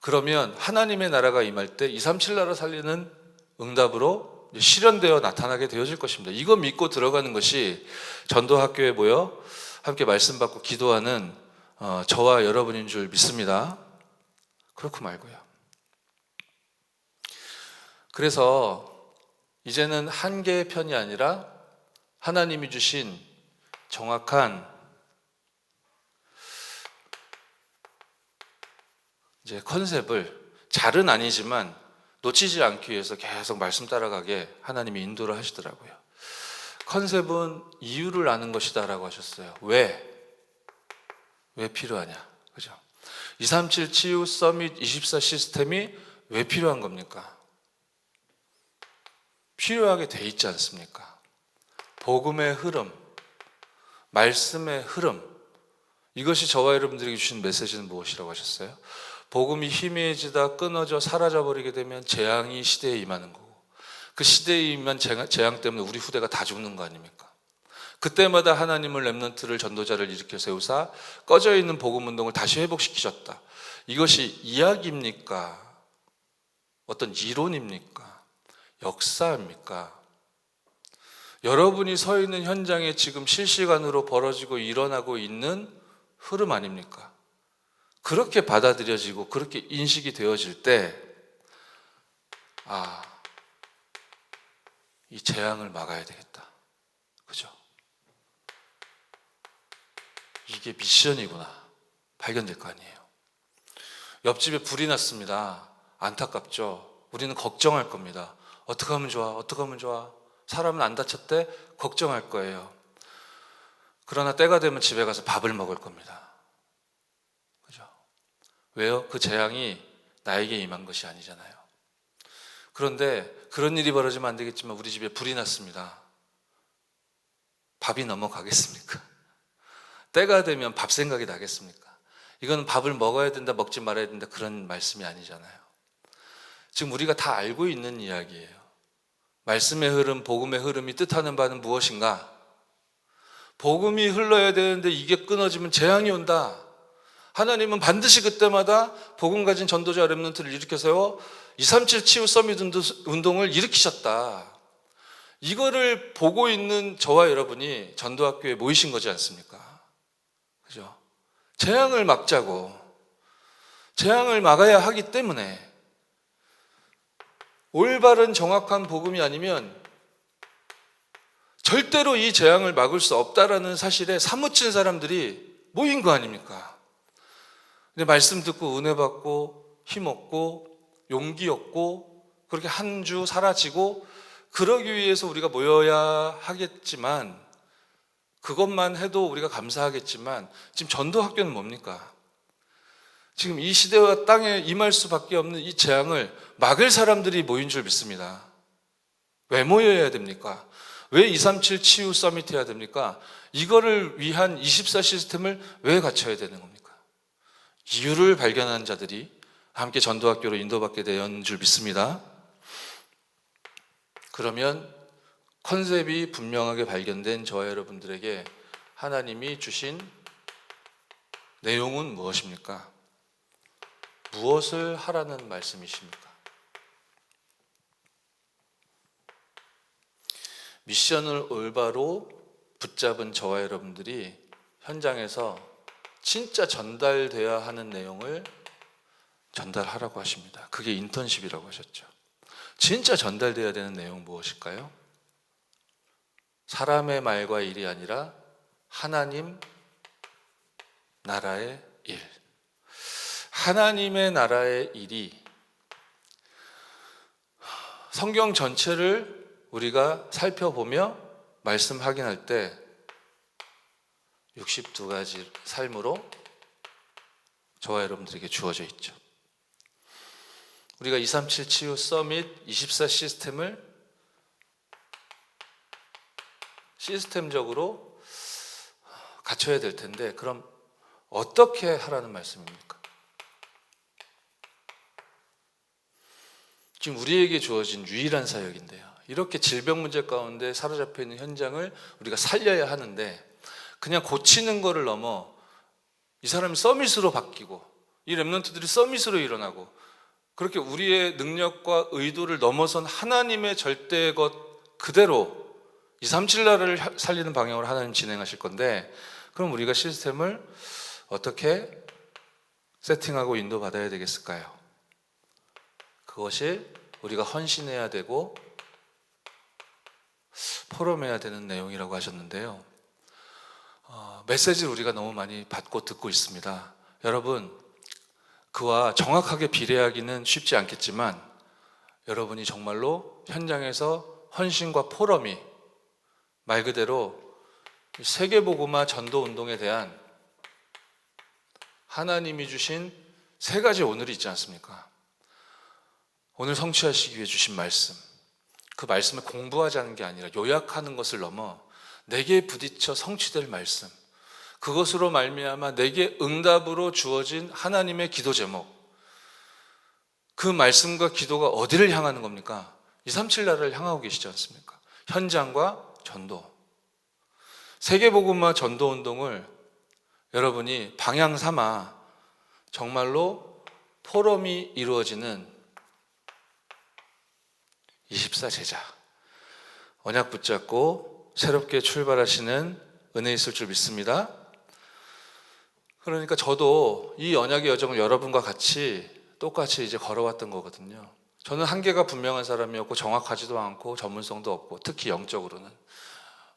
그러면 하나님의 나라가 임할 때 237 나라 살리는 응답으로 실현되어 나타나게 되어질 것입니다. 이거 믿고 들어가는 것이 전도학교에 모여 함께 말씀 받고 기도하는 저와 여러분인 줄 믿습니다. 그렇고 말고요. 그래서 이제는 한 개의 편이 아니라 하나님이 주신 정확한 이제 컨셉을 잘은 아니지만 놓치지 않기 위해서 계속 말씀 따라가게 하나님이 인도를 하시더라고요. 컨셉은 이유를 아는 것이다라고 하셨어요. 왜 필요하냐, 그죠? 237 치유 서밋 24 시스템이 왜 필요한 겁니까? 필요하게 돼 있지 않습니까? 복음의 흐름, 말씀의 흐름, 이것이 저와 여러분들에게 주신 메시지는 무엇이라고 하셨어요? 복음이 희미해지다 끊어져 사라져버리게 되면 재앙이 시대에 임하는 거고, 그 시대에 임한 재앙 때문에 우리 후대가 다 죽는 거 아닙니까? 그때마다 하나님을 렘넌트를 전도자를 일으켜 세우사 꺼져 있는 복음 운동을 다시 회복시키셨다. 이것이 이야기입니까? 어떤 이론입니까? 역사입니까? 여러분이 서 있는 현장에 지금 실시간으로 벌어지고 일어나고 있는 흐름 아닙니까? 그렇게 받아들여지고 그렇게 인식이 되어질 때, 이 재앙을 막아야 되겠다. 그죠? 이게 미션이구나. 발견될 거 아니에요. 옆집에 불이 났습니다. 안타깝죠. 우리는 걱정할 겁니다. 어떻게 하면 좋아? 어떻게 하면 좋아? 사람은 안 다쳤대? 걱정할 거예요. 그러나 때가 되면 집에 가서 밥을 먹을 겁니다. 그죠? 왜요? 그 재앙이 나에게 임한 것이 아니잖아요. 그런데 그런 일이 벌어지면 안 되겠지만 우리 집에 불이 났습니다. 밥이 넘어가겠습니까? 때가 되면 밥 생각이 나겠습니까? 이건 밥을 먹어야 된다, 먹지 말아야 된다, 그런 말씀이 아니잖아요. 지금 우리가 다 알고 있는 이야기예요. 말씀의 흐름, 복음의 흐름이 뜻하는 바는 무엇인가? 복음이 흘러야 되는데 이게 끊어지면 재앙이 온다. 하나님은 반드시 그때마다 복음 가진 전도자 렘넌트를 일으켜 세워 237 치유 서밋 운동을 일으키셨다. 이거를 보고 있는 저와 여러분이 전도학교에 모이신 거지 않습니까? 그죠? 재앙을 막자고, 재앙을 막아야 하기 때문에 올바른 정확한 복음이 아니면 절대로 이 재앙을 막을 수 없다라는 사실에 사무친 사람들이 모인 거 아닙니까? 근데 말씀 듣고 은혜 받고 힘 얻고 용기 얻고 그렇게 한 주 사라지고 그러기 위해서 우리가 모여야 하겠지만, 그것만 해도 우리가 감사하겠지만, 지금 전도학교는 뭡니까? 지금 이 시대와 땅에 임할 수밖에 없는 이 재앙을 막을 사람들이 모인 줄 믿습니다. 왜 모여야 됩니까? 왜 237 치유 서밋 해야 됩니까? 이거를 위한 24 시스템을 왜 갖춰야 되는 겁니까? 이유를 발견한 자들이 함께 전도학교로 인도받게 된 줄 믿습니다. 그러면 컨셉이 분명하게 발견된 저와 여러분들에게 하나님이 주신 내용은 무엇입니까? 무엇을 하라는 말씀이십니까? 미션을 올바로 붙잡은 저와 여러분들이 현장에서 진짜 전달돼야 하는 내용을 전달하라고 하십니다. 그게 인턴십이라고 하셨죠. 진짜 전달돼야 되는 내용 무엇일까요? 사람의 말과 일이 아니라 하나님 나라의 일. 하나님의 나라의 일이 성경 전체를 우리가 살펴보며 말씀 확인할 때 62가지 삶으로 저와 여러분들에게 주어져 있죠. 우리가 237 치유 서밋 24 시스템을 시스템적으로 갖춰야 될 텐데, 그럼 어떻게 하라는 말씀입니까? 지금 우리에게 주어진 유일한 사역인데요. 이렇게 질병 문제 가운데 사로잡혀 있는 현장을 우리가 살려야 하는데, 그냥 고치는 거를 넘어 이 사람이 서밋으로 바뀌고 이 렘넌트들이 서밋으로 일어나고, 그렇게 우리의 능력과 의도를 넘어선 하나님의 절대 것 그대로 237 나라를 살리는 방향으로 하나님 진행하실 건데, 그럼 우리가 시스템을 어떻게 세팅하고 인도받아야 되겠을까요? 그것이 우리가 헌신해야 되고 포럼해야 되는 내용이라고 하셨는데요. 메시지를 우리가 너무 많이 받고 듣고 있습니다. 여러분, 그와 정확하게 비례하기는 쉽지 않겠지만 여러분이 정말로 현장에서 헌신과 포럼이 말 그대로 세계복음화 전도운동에 대한 하나님이 주신 세 가지 오늘이 있지 않습니까? 오늘 성취하시기 위해 주신 말씀, 그 말씀을 공부하자는 게 아니라 요약하는 것을 넘어 내게 부딪혀 성취될 말씀, 그것으로 말미암아 내게 응답으로 주어진 하나님의 기도 제목, 그 말씀과 기도가 어디를 향하는 겁니까? 237 나라를 향하고 계시지 않습니까? 현장과 전도. 세계복음화 전도운동을 여러분이 방향 삼아 정말로 포럼이 이루어지는 24 제자, 언약 붙잡고 새롭게 출발하시는 은혜 있을 줄 믿습니다. 그러니까 저도 이 언약의 여정을 여러분과 같이 똑같이 이제 걸어왔던 거거든요. 저는 한계가 분명한 사람이었고 정확하지도 않고 전문성도 없고 특히 영적으로는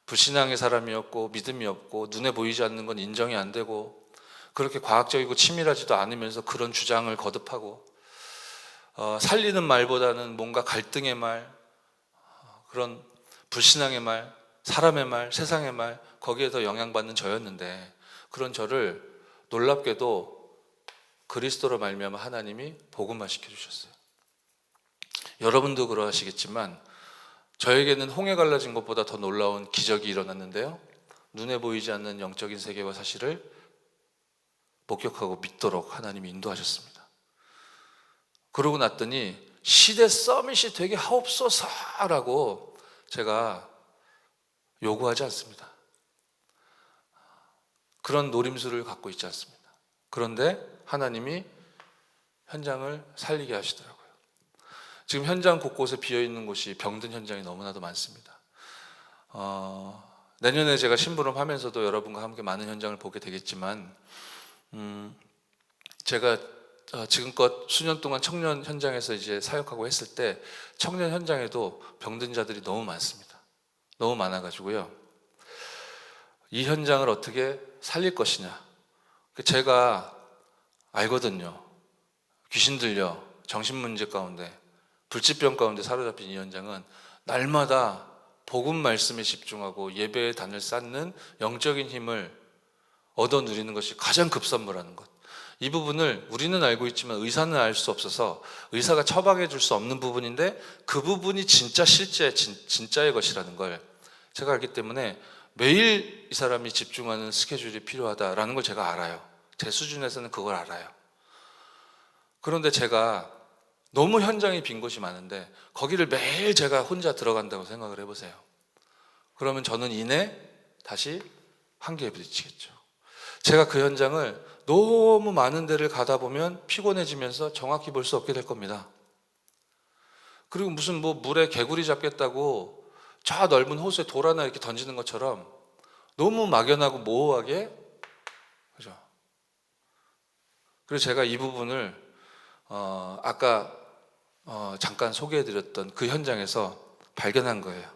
불신앙의 사람이었고 믿음이 없고 눈에 보이지 않는 건 인정이 안 되고 그렇게 과학적이고 치밀하지도 않으면서 그런 주장을 거듭하고 살리는 말보다는 뭔가 갈등의 말, 그런 불신앙의 말, 사람의 말, 세상의 말, 거기에 더 영향받는 저였는데 그런 저를 놀랍게도 그리스도로 말미암아 하나님이 복음화 시켜주셨어요. 여러분도 그러하시겠지만 저에게는 홍해 갈라진 것보다 더 놀라운 기적이 일어났는데요, 눈에 보이지 않는 영적인 세계와 사실을 목격하고 믿도록 하나님이 인도하셨습니다. 그러고 났더니 시대 서밋이 되게 하옵소서라고 제가 요구하지 않습니다. 그런 노림수를 갖고 있지 않습니다. 그런데 하나님이 현장을 살리게 하시더라고요. 지금 현장 곳곳에 비어있는 곳이 병든 현장이 너무나도 많습니다. 내년에 제가 심부름 하면서도 여러분과 함께 많은 현장을 보게 되겠지만 제가 지금껏 수년 동안 청년 현장에서 이제 사역하고 했을 때 청년 현장에도 병든 자들이 너무 많습니다. 너무 많아가지고요, 이 현장을 어떻게 살릴 것이냐, 제가 알거든요. 귀신 들려 정신문제 가운데 불치병 가운데 사로잡힌 이 현장은 날마다 복음 말씀에 집중하고 예배의 단을 쌓는 영적인 힘을 얻어 누리는 것이 가장 급선무라는 것, 이 부분을 우리는 알고 있지만 의사는 알 수 없어서 의사가 처방해 줄 수 없는 부분인데 그 부분이 진짜 진짜의 것이라는 걸 제가 알기 때문에 매일 이 사람이 집중하는 스케줄이 필요하다라는 걸 제가 알아요. 제 수준에서는 그걸 알아요. 그런데 제가 너무 현장이 빈 곳이 많은데 거기를 매일 제가 혼자 들어간다고 생각을 해보세요. 그러면 저는 이내 다시 한계에 부딪히겠죠. 제가 그 현장을 너무 많은 데를 가다 보면 피곤해지면서 정확히 볼 수 없게 될 겁니다. 그리고 무슨 물에 개구리 잡겠다고 저 넓은 호수에 돌 하나 이렇게 던지는 것처럼 너무 막연하고 모호하게, 그죠? 그래서 제가 이 부분을 아까 잠깐 소개해드렸던 그 현장에서 발견한 거예요.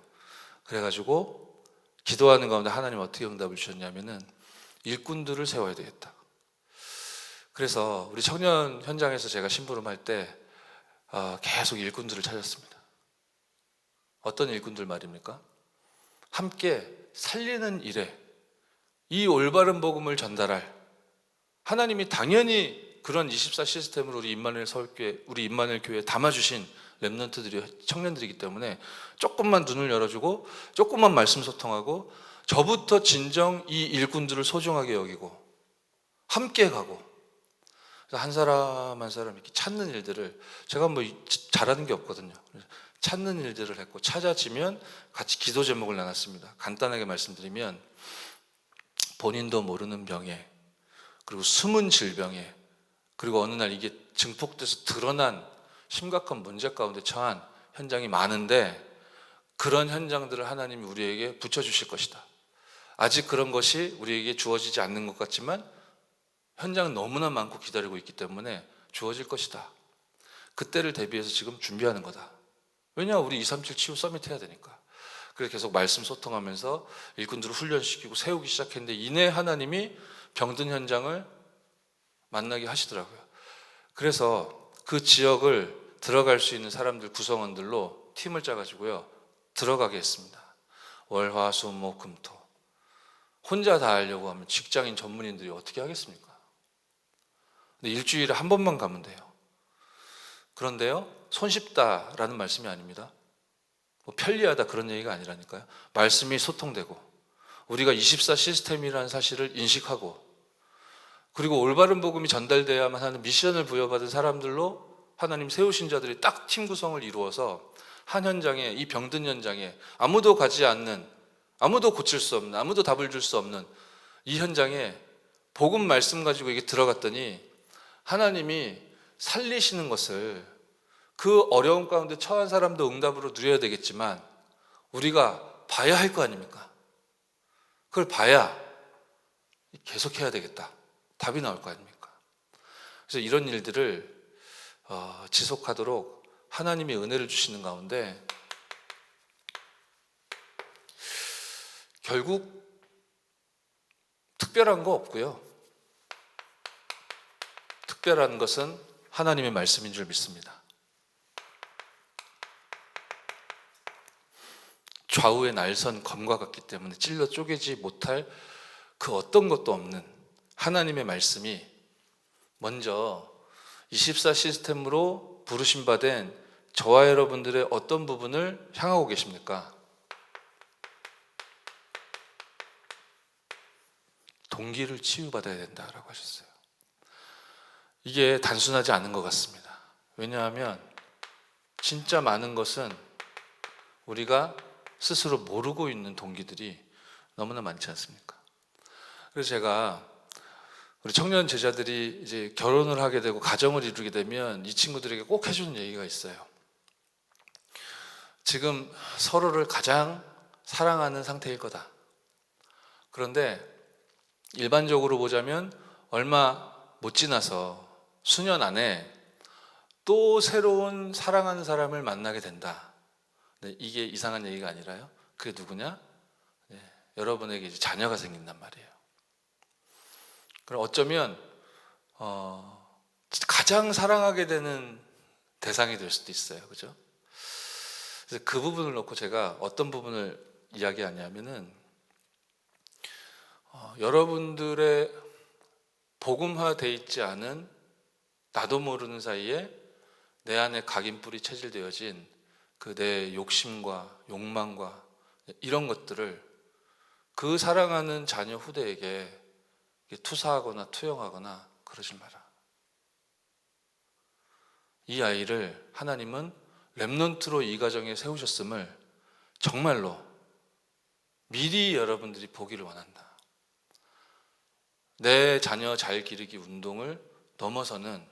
그래가지고 기도하는 가운데 하나님 어떻게 응답을 주셨냐면은 일꾼들을 세워야 되겠다. 그래서 우리 청년 현장에서 제가 심부름할 때 계속 일꾼들을 찾았습니다. 어떤 일꾼들 말입니까? 함께 살리는 일에 이 올바른 복음을 전달할, 하나님이 당연히 그런 24 시스템으로 우리 임마누엘 서울교회, 우리 임마누엘 교회에 담아주신 렘넌트들이 청년들이기 때문에 조금만 눈을 열어주고 조금만 말씀 소통하고 저부터 진정 이 일꾼들을 소중하게 여기고 함께 가고, 그래서 한 사람 한 사람 이렇게 찾는 일들을, 제가 잘하는 게 없거든요. 찾는 일들을 했고 찾아지면 같이 기도 제목을 나눴습니다. 간단하게 말씀드리면 본인도 모르는 병에, 그리고 숨은 질병에, 그리고 어느 날 이게 증폭돼서 드러난 심각한 문제 가운데 처한 현장이 많은데 그런 현장들을 하나님이 우리에게 붙여주실 것이다. 아직 그런 것이 우리에게 주어지지 않는 것 같지만 현장은 너무나 많고 기다리고 있기 때문에 주어질 것이다. 그때를 대비해서 지금 준비하는 거다. 왜냐, 우리 237 치유 서밋 해야 되니까. 그래서 계속 말씀 소통하면서 일꾼들을 훈련시키고 세우기 시작했는데 이내 하나님이 병든 현장을 만나게 하시더라고요. 그래서 그 지역을 들어갈 수 있는 사람들 구성원들로 팀을 짜가지고요 들어가게 했습니다. 월, 화, 수, 목, 금, 토. 혼자 다 하려고 하면 직장인 전문인들이 어떻게 하겠습니까? 근데 일주일에 한 번만 가면 돼요. 그런데요, 손쉽다라는 말씀이 아닙니다. 뭐 편리하다 그런 얘기가 아니라니까요. 말씀이 소통되고 우리가 24 시스템이라는 사실을 인식하고, 그리고 올바른 복음이 전달돼야만 하는 미션을 부여받은 사람들로 하나님 세우신 자들이 딱 팀 구성을 이루어서 한 현장에, 이 병든 현장에 아무도 가지 않는, 아무도 고칠 수 없는, 아무도 답을 줄 수 없는 이 현장에 복음 말씀 가지고 이게 들어갔더니 하나님이 살리시는 것을, 그 어려운 가운데 처한 사람도 응답으로 누려야 되겠지만 우리가 봐야 할 거 아닙니까? 그걸 봐야 계속해야 되겠다, 답이 나올 거 아닙니까? 그래서 이런 일들을 지속하도록 하나님이 은혜를 주시는 가운데 결국 특별한 거 없고요, 특별한 것은 하나님의 말씀인 줄 믿습니다. 좌우의 날선 검과 같기 때문에 찔러 쪼개지 못할 그 어떤 것도 없는 하나님의 말씀이 먼저 24 시스템으로 부르심 받은 저와 여러분들의 어떤 부분을 향하고 계십니까? 동기를 치유받아야 된다라고 하셨어요. 이게 단순하지 않은 것 같습니다. 왜냐하면 진짜 많은 것은 우리가 스스로 모르고 있는 동기들이 너무나 많지 않습니까? 그래서 제가 우리 청년 제자들이 이제 결혼을 하게 되고 가정을 이루게 되면 이 친구들에게 꼭 해주는 얘기가 있어요. 지금 서로를 가장 사랑하는 상태일 거다. 그런데 일반적으로 보자면 얼마 못 지나서 수년 안에 또 새로운 사랑하는 사람을 만나게 된다. 네, 이게 이상한 얘기가 아니라요. 그게 누구냐? 네, 여러분에게 이제 자녀가 생긴단 말이에요. 그럼 어쩌면 가장 사랑하게 되는 대상이 될 수도 있어요. 그죠? 그래서 그 부분을 놓고 제가 어떤 부분을 이야기하냐면은 여러분들의 복음화되어 있지 않은, 나도 모르는 사이에 내 안에 각인뿔이 체질되어진 그 내 욕심과 욕망과 이런 것들을 그 사랑하는 자녀 후대에게 투사하거나 투영하거나 그러지 마라. 이 아이를 하나님은 렘넌트로 이 가정에 세우셨음을 정말로 미리 여러분들이 보기를 원한다. 내 자녀 잘 기르기 운동을 넘어서는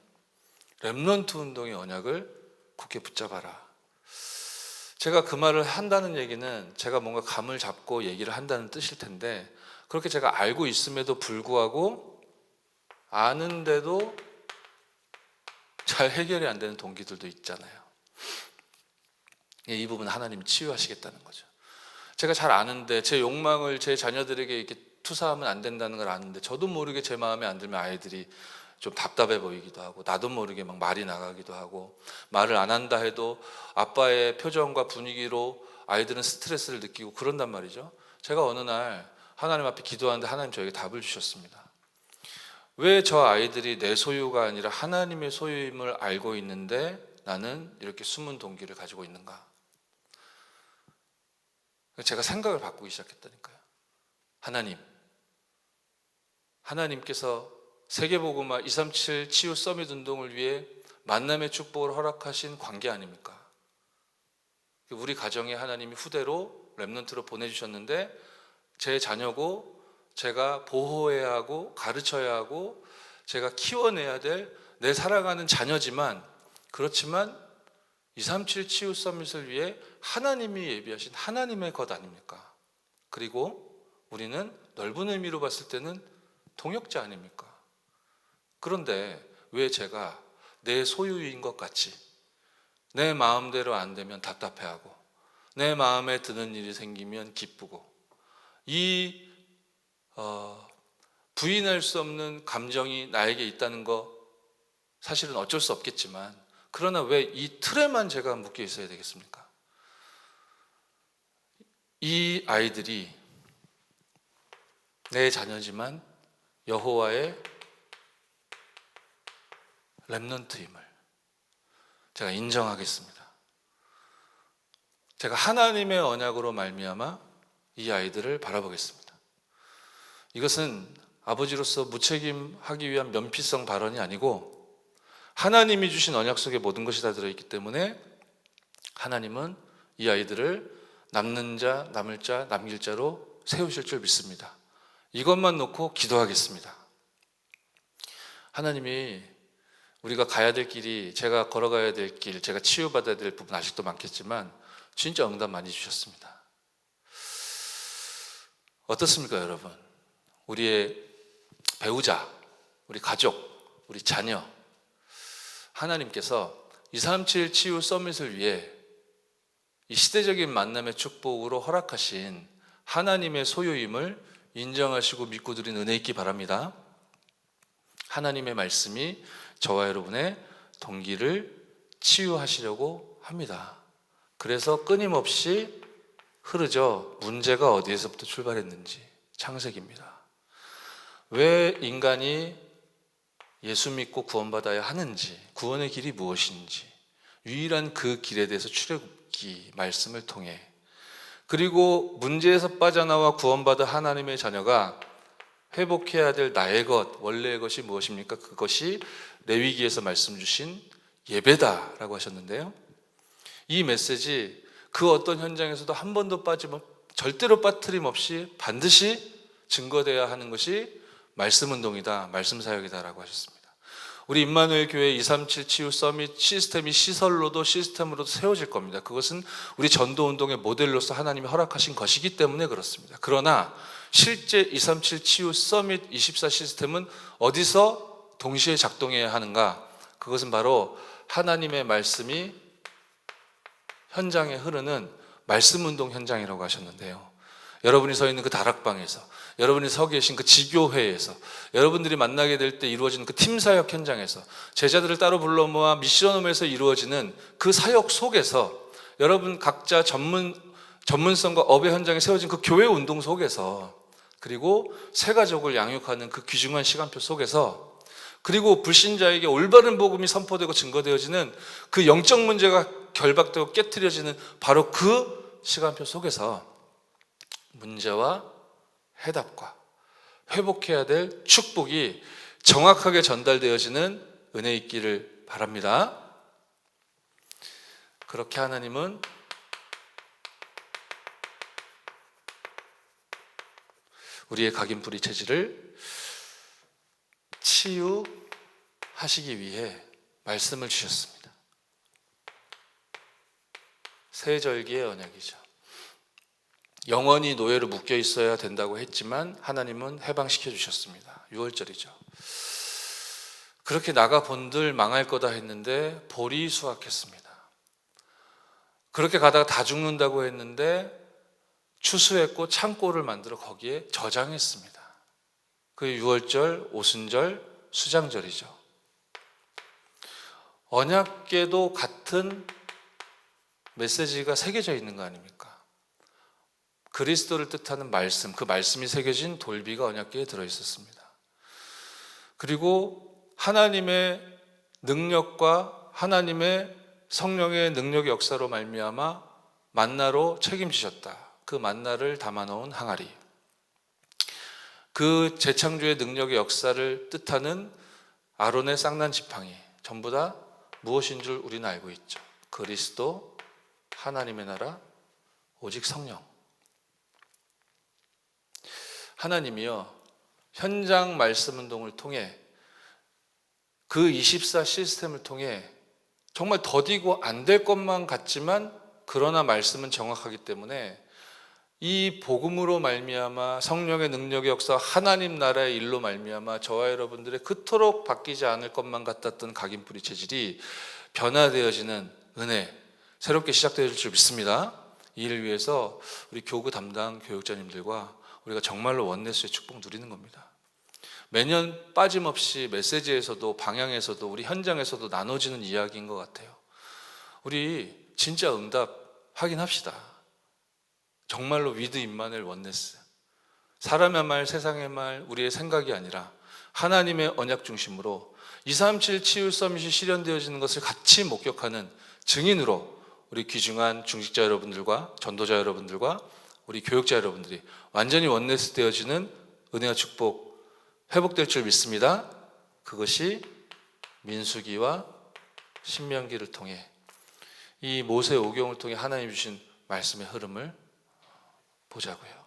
렘넌트 운동의 언약을 굳게 붙잡아라. 제가 그 말을 한다는 얘기는 제가 뭔가 감을 잡고 얘기를 한다는 뜻일 텐데, 그렇게 제가 알고 있음에도 불구하고 아는데도 잘 해결이 안 되는 동기들도 있잖아요. 이 부분 하나님이 치유하시겠다는 거죠. 제가 잘 아는데 제 욕망을 제 자녀들에게 이렇게 투사하면 안 된다는 걸 아는데 저도 모르게 제 마음에 안 들면 아이들이 좀 답답해 보이기도 하고, 나도 모르게 막 말이 나가기도 하고, 말을 안 한다 해도 아빠의 표정과 분위기로 아이들은 스트레스를 느끼고 그런단 말이죠. 제가 어느 날 하나님 앞에 기도하는데 하나님 저에게 답을 주셨습니다. 왜 저 아이들이 내 소유가 아니라 하나님의 소유임을 알고 있는데 나는 이렇게 숨은 동기를 가지고 있는가? 제가 생각을 바꾸기 시작했다니까요. 하나님께서 세계복음화 237 치유 서밋 운동을 위해 만남의 축복을 허락하신 관계 아닙니까? 우리 가정에 하나님이 후대로 렘넌트로 보내주셨는데 제 자녀고 제가 보호해야 하고 가르쳐야 하고 제가 키워내야 될 내 사랑하는 자녀지만, 그렇지만 237 치유 서밋을 위해 하나님이 예비하신 하나님의 것 아닙니까? 그리고 우리는 넓은 의미로 봤을 때는 동역자 아닙니까? 그런데 왜 제가 내 소유인 것 같이 내 마음대로 안 되면 답답해하고 내 마음에 드는 일이 생기면 기쁘고, 이 부인할 수 없는 감정이 나에게 있다는 거 사실은 어쩔 수 없겠지만, 그러나 왜 이 틀에만 제가 묶여 있어야 되겠습니까? 이 아이들이 내 자녀지만 여호와의 렘넌트임을 제가 인정하겠습니다. 제가 하나님의 언약으로 말미암아 이 아이들을 바라보겠습니다. 이것은 아버지로서 무책임하기 위한 면피성 발언이 아니고 하나님이 주신 언약 속에 모든 것이 다 들어있기 때문에 하나님은 이 아이들을 남는 자, 남을 자, 남길 자로 세우실 줄 믿습니다. 이것만 놓고 기도하겠습니다. 하나님이 우리가 가야 될 길이, 제가 걸어가야 될 길, 제가 치유받아야 될 부분 아직도 많겠지만 진짜 응답 많이 주셨습니다. 어떻습니까, 여러분? 우리의 배우자, 우리 가족, 우리 자녀, 하나님께서 237 치유 서밋을 위해 이 시대적인 만남의 축복으로 허락하신 하나님의 소유임을 인정하시고 믿고 드린 은혜 있기 바랍니다. 하나님의 말씀이 저와 여러분의 동기를 치유하시려고 합니다. 그래서 끊임없이 흐르죠. 문제가 어디에서부터 출발했는지. 창세기입니다. 왜 인간이 예수 믿고 구원받아야 하는지, 구원의 길이 무엇인지, 유일한 그 길에 대해서 출애굽기 말씀을 통해, 그리고 문제에서 빠져나와 구원받아 하나님의 자녀가 회복해야 될 나의 것, 원래의 것이 무엇입니까? 그것이 레위기에서 말씀 주신 예배다라고 하셨는데요. 이 메시지 그 어떤 현장에서도 한 번도 절대로 빠트림 없이 반드시 증거되어야 하는 것이 말씀 운동이다, 말씀 사역이다라고 하셨습니다. 우리 임마누엘 교회 237 치유 서밋 시스템이 시설로도 시스템으로도 세워질 겁니다. 그것은 우리 전도 운동의 모델로서 하나님이 허락하신 것이기 때문에 그렇습니다. 그러나 실제 237 치유 서밋 24 시스템은 어디서 동시에 작동해야 하는가? 그것은 바로 하나님의 말씀이 현장에 흐르는 말씀 운동 현장이라고 하셨는데요. 여러분이 서 있는 그 다락방에서, 여러분이 서 계신 그 지교회에서, 여러분들이 만나게 될 때 이루어지는 그 팀 사역 현장에서, 제자들을 따로 불러 모아 미션홈에서 이루어지는 그 사역 속에서, 여러분 각자 전문성과 업의 현장에 세워진 그 교회 운동 속에서, 그리고 새 가족을 양육하는 그 귀중한 시간표 속에서, 그리고 불신자에게 올바른 복음이 선포되고 증거되어지는 그 영적 문제가 결박되고 깨트려지는 바로 그 시간표 속에서 문제와 해답과 회복해야 될 축복이 정확하게 전달되어지는 은혜 있기를 바랍니다. 그렇게 하나님은 우리의 각인뿌리 체질을 치유하시기 위해 말씀을 주셨습니다. 새 절기의 언약이죠. 영원히 노예로 묶여 있어야 된다고 했지만 하나님은 해방시켜 주셨습니다. 6월절이죠. 그렇게 나가 본들 망할 거다 했는데 볼이 수확했습니다. 그렇게 가다가 다 죽는다고 했는데 추수했고 창고를 만들어 거기에 저장했습니다. 그 6월절, 오순절, 수장절이죠. 언약궤도 같은 메시지가 새겨져 있는 거 아닙니까? 그리스도를 뜻하는 말씀, 그 말씀이 새겨진 돌비가 언약궤에 들어있었습니다. 그리고 하나님의 능력과 하나님의 성령의 능력의 역사로 말미암아 만나로 책임지셨다. 그 만나를 담아놓은 항아리, 그 재창조의 능력의 역사를 뜻하는 아론의 쌍난 지팡이, 전부 다 무엇인 줄 우리는 알고 있죠. 그리스도, 하나님의 나라, 오직 성령. 하나님이요, 현장 말씀 운동을 통해 그 24 시스템을 통해 정말 더디고 안 될 것만 같지만 그러나 말씀은 정확하기 때문에 이 복음으로 말미암아 성령의 능력의 역사, 하나님 나라의 일로 말미암아 저와 여러분들의 그토록 바뀌지 않을 것만 같았던 각인뿌리 체질이 변화되어지는 은혜, 새롭게 시작되어질 줄 믿습니다. 이 일을 위해서 우리 교구 담당 교육자님들과 우리가 정말로 원네스의 축복 누리는 겁니다. 매년 빠짐없이 메시지에서도 방향에서도 우리 현장에서도 나눠지는 이야기인 것 같아요. 우리 진짜 응답 확인합시다. 정말로 위드 임마누엘 원네스, 사람의 말, 세상의 말, 우리의 생각이 아니라 하나님의 언약 중심으로 237 치유 서밋이 실현되어지는 것을 같이 목격하는 증인으로 우리 귀중한 중직자 여러분들과 전도자 여러분들과 우리 교육자 여러분들이 완전히 원네스 되어지는 은혜와 축복 회복될 줄 믿습니다. 그것이 민수기와 신명기를 통해 이 모세 오경을 통해 하나님 주신 말씀의 흐름을 보자고요.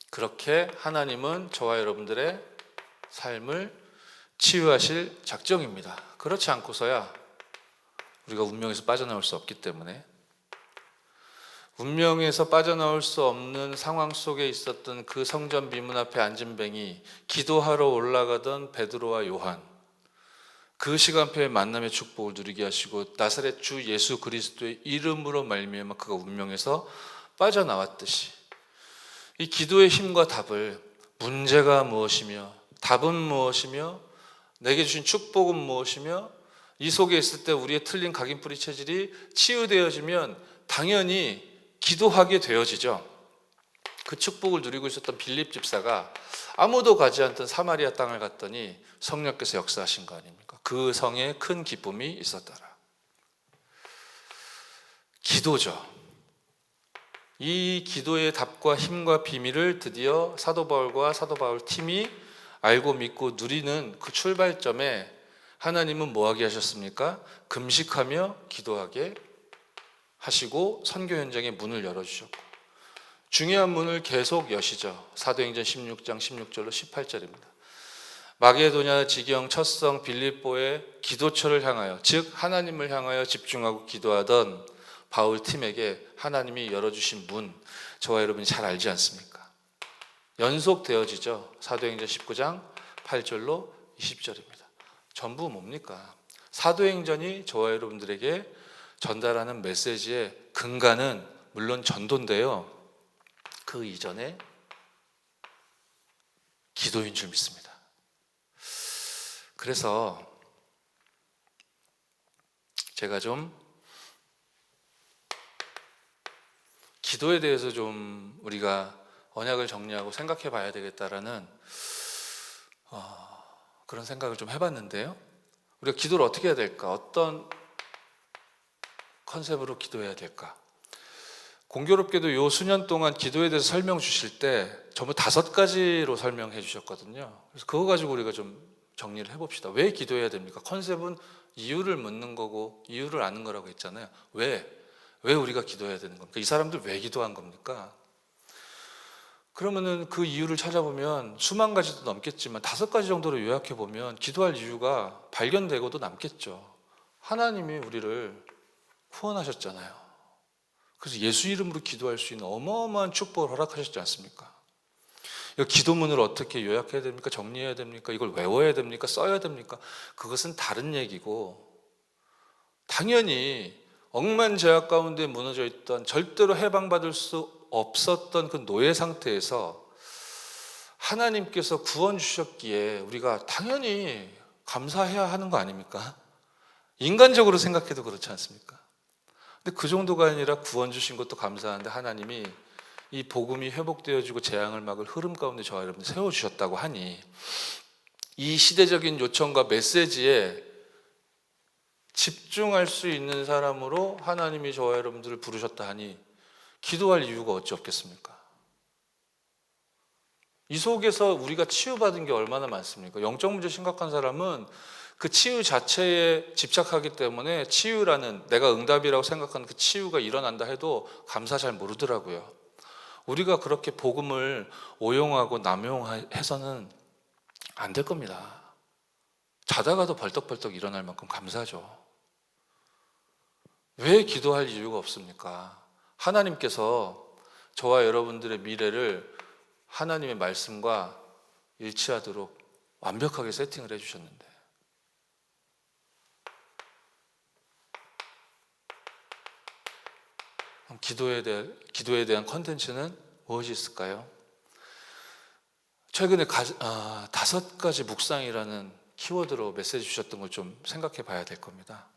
그렇게 하나님은 저와 여러분들의 삶을 치유하실 작정입니다. 그렇지 않고서야 우리가 운명에서 빠져나올 수 없기 때문에, 운명에서 빠져나올 수 없는 상황 속에 있었던 그 성전 비문 앞에 앉은 뱅이, 기도하러 올라가던 베드로와 요한, 그 시간표의 만남의 축복을 누리게 하시고 나사렛 주 예수 그리스도의 이름으로 말미암아 그가 운명에서 빠져나왔듯이, 이 기도의 힘과 답을, 문제가 무엇이며 답은 무엇이며 내게 주신 축복은 무엇이며 이 속에 있을 때 우리의 틀린 각인뿌리 체질이 치유되어지면 당연히 기도하게 되어지죠. 그 축복을 누리고 있었던 빌립 집사가 아무도 가지 않던 사마리아 땅을 갔더니 성령께서 역사하신 거 아닙니까? 그 성에 큰 기쁨이 있었더라. 기도죠. 이 기도의 답과 힘과 비밀을 드디어 사도 바울과 사도 바울 팀이 알고 믿고 누리는 그 출발점에 하나님은 뭐 하게 하셨습니까? 금식하며 기도하게 하시고 선교 현장의 문을 열어주셨고, 중요한 문을 계속 여시죠. 사도행전 16장 16절로 18절입니다. 마게도냐 지경 첫성 빌립보의 기도처를 향하여, 즉 하나님을 향하여 집중하고 기도하던 바울 팀에게 하나님이 열어주신 문, 저와 여러분이 잘 알지 않습니까? 연속되어지죠. 사도행전 19장 8절로 20절입니다. 전부 뭡니까? 사도행전이 저와 여러분들에게 전달하는 메시지의 근간은 물론 전도인데요, 그 이전에 기도인 줄 믿습니다. 그래서 제가 좀 기도에 대해서 좀 우리가 언약을 정리하고 생각해 봐야 되겠다라는 그런 생각을 좀 해봤는데요. 우리가 기도를 어떻게 해야 될까? 어떤 컨셉으로 기도해야 될까? 공교롭게도 요 수년 동안 기도에 대해서 설명 주실 때 전부 5가지로 설명해 주셨거든요. 그래서 그거 가지고 우리가 좀 정리를 해봅시다. 왜 기도해야 됩니까? 컨셉은 이유를 묻는 거고 이유를 아는 거라고 했잖아요. 왜 우리가 기도해야 되는 겁니까? 이 사람들 왜 기도한 겁니까? 그러면은 그 이유를 찾아보면 수만 가지도 넘겠지만 5가지 정도로 요약해 보면 기도할 이유가 발견되고도 남겠죠. 하나님이 우리를 후원하셨잖아요. 그래서 예수 이름으로 기도할 수 있는 어마어마한 축복을 허락하셨지 않습니까? 이 기도문을 어떻게 요약해야 됩니까? 정리해야 됩니까? 이걸 외워야 됩니까? 써야 됩니까? 그것은 다른 얘기고, 당연히 억만제약 가운데 무너져 있던, 절대로 해방받을 수 없었던 그 노예 상태에서 하나님께서 구원 주셨기에 우리가 당연히 감사해야 하는 거 아닙니까? 인간적으로 생각해도 그렇지 않습니까? 근데 그 정도가 아니라 구원 주신 것도 감사한데 하나님이 이 복음이 회복되어지고 재앙을 막을 흐름 가운데 저와 여러분 세워주셨다고 하니, 이 시대적인 요청과 메시지에 집중할 수 있는 사람으로 하나님이 저와 여러분들을 부르셨다 하니 기도할 이유가 어찌 없겠습니까? 이 속에서 우리가 치유받은 게 얼마나 많습니까? 영적 문제 심각한 사람은 그 치유 자체에 집착하기 때문에 치유라는, 내가 응답이라고 생각하는 그 치유가 일어난다 해도 감사 잘 모르더라고요. 우리가 그렇게 복음을 오용하고 남용해서는 안 될 겁니다. 자다가도 벌떡벌떡 일어날 만큼 감사죠. 왜 기도할 이유가 없습니까? 하나님께서 저와 여러분들의 미래를 하나님의 말씀과 일치하도록 완벽하게 세팅을 해주셨는데, 기도에 대한 컨텐츠는 무엇이 있을까요? 최근에 5가지 묵상이라는 키워드로 메시지 주셨던 걸 좀 생각해 봐야 될 겁니다.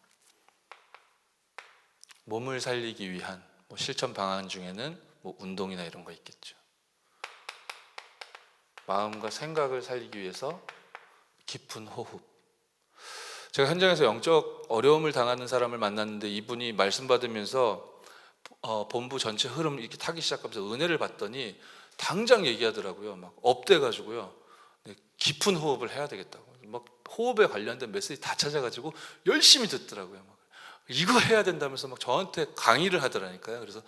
몸을 살리기 위한 실천 방안 중에는 운동이나 이런 거 있겠죠. 마음과 생각을 살리기 위해서 깊은 호흡. 제가 현장에서 영적 어려움을 당하는 사람을 만났는데 이분이 말씀 받으면서 본부 전체 흐름 이렇게 타기 시작하면서 은혜를 받더니 당장 얘기하더라고요. 막 업돼가지고요. 깊은 호흡을 해야 되겠다고. 막 호흡에 관련된 메시지 다 찾아가지고 열심히 듣더라고요. 막 이거 해야 된다면서 막 저한테 강의를 하더라니까요. 그래서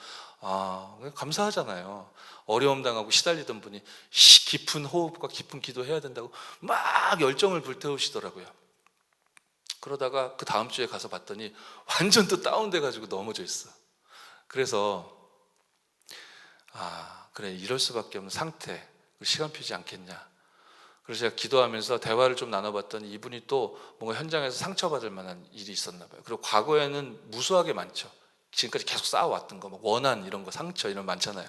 감사하잖아요. 어려움 당하고 시달리던 분이 깊은 호흡과 깊은 기도 해야 된다고 막 열정을 불태우시더라고요. 그러다가 그 다음 주에 가서 봤더니 완전 또 다운돼 가지고 넘어져 있어. 그래서 그래, 이럴 수밖에 없는 상태, 시간 피지 않겠냐. 그래서 제가 기도하면서 대화를 좀 나눠봤더니 이분이 또 뭔가 현장에서 상처받을 만한 일이 있었나 봐요. 그리고 과거에는 무수하게 많죠. 지금까지 계속 쌓아왔던 거, 원한 이런 거, 상처 이런 거 많잖아요.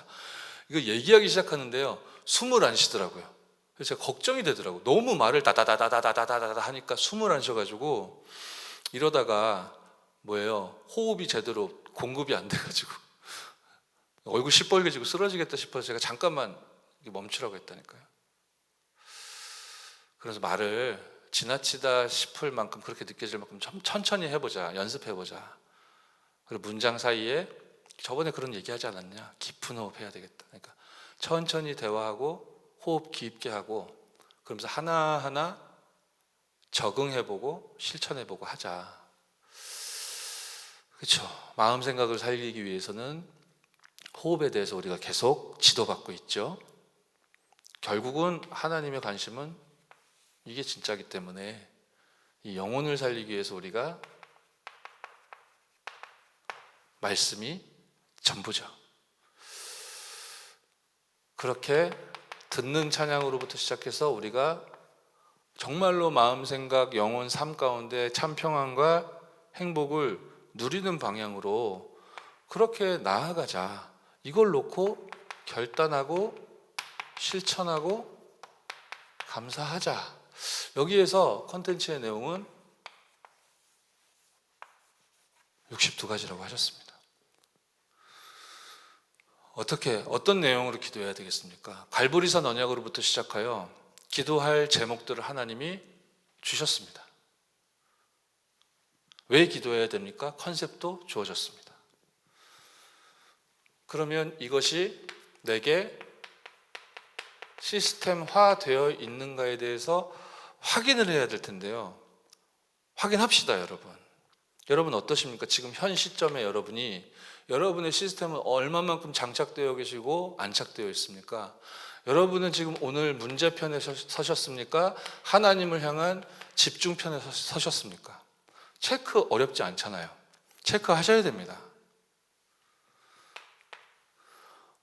이거 얘기하기 시작하는데요, 숨을 안 쉬더라고요. 그래서 제가 걱정이 되더라고요. 너무 말을 다다다다다다다다다 하니까 숨을 안 쉬어가지고 이러다가 호흡이 제대로 공급이 안 돼가지고 얼굴 시뻘개지고 쓰러지겠다 싶어서 제가 잠깐만 멈추라고 했다니까요. 그래서 말을 지나치다 싶을 만큼, 그렇게 느껴질 만큼 천천히 해보자, 연습해보자. 그리고 문장 사이에 저번에 그런 얘기하지 않았냐, 깊은 호흡 해야 되겠다. 그러니까 천천히 대화하고 호흡 깊게 하고, 그러면서 하나하나 적응해보고 실천해보고 하자. 그렇죠. 마음 생각을 살리기 위해서는 호흡에 대해서 우리가 계속 지도받고 있죠. 결국은 하나님의 관심은 이게 진짜기 때문에 이 영혼을 살리기 위해서 우리가 말씀이 전부죠. 그렇게 듣는 찬양으로부터 시작해서 우리가 정말로 마음, 생각, 영혼, 삶 가운데 참 평안과 행복을 누리는 방향으로 그렇게 나아가자. 이걸 놓고 결단하고 실천하고 감사하자. 여기에서 컨텐츠의 내용은 62가지라고 하셨습니다. 어떤 내용으로 기도해야 되겠습니까? 갈보리산 언약으로부터 시작하여 기도할 제목들을 하나님이 주셨습니다. 왜 기도해야 됩니까? 컨셉도 주어졌습니다. 그러면 이것이 내게 시스템화 되어 있는가에 대해서 확인을 해야 될 텐데요. 확인합시다, 여러분. 여러분 어떠십니까? 지금 현 시점에 여러분의 시스템은 얼마만큼 장착되어 계시고 안착되어 있습니까? 여러분은 지금 오늘 문제편에 서셨습니까? 하나님을 향한 집중편에 서셨습니까? 체크 어렵지 않잖아요. 체크하셔야 됩니다.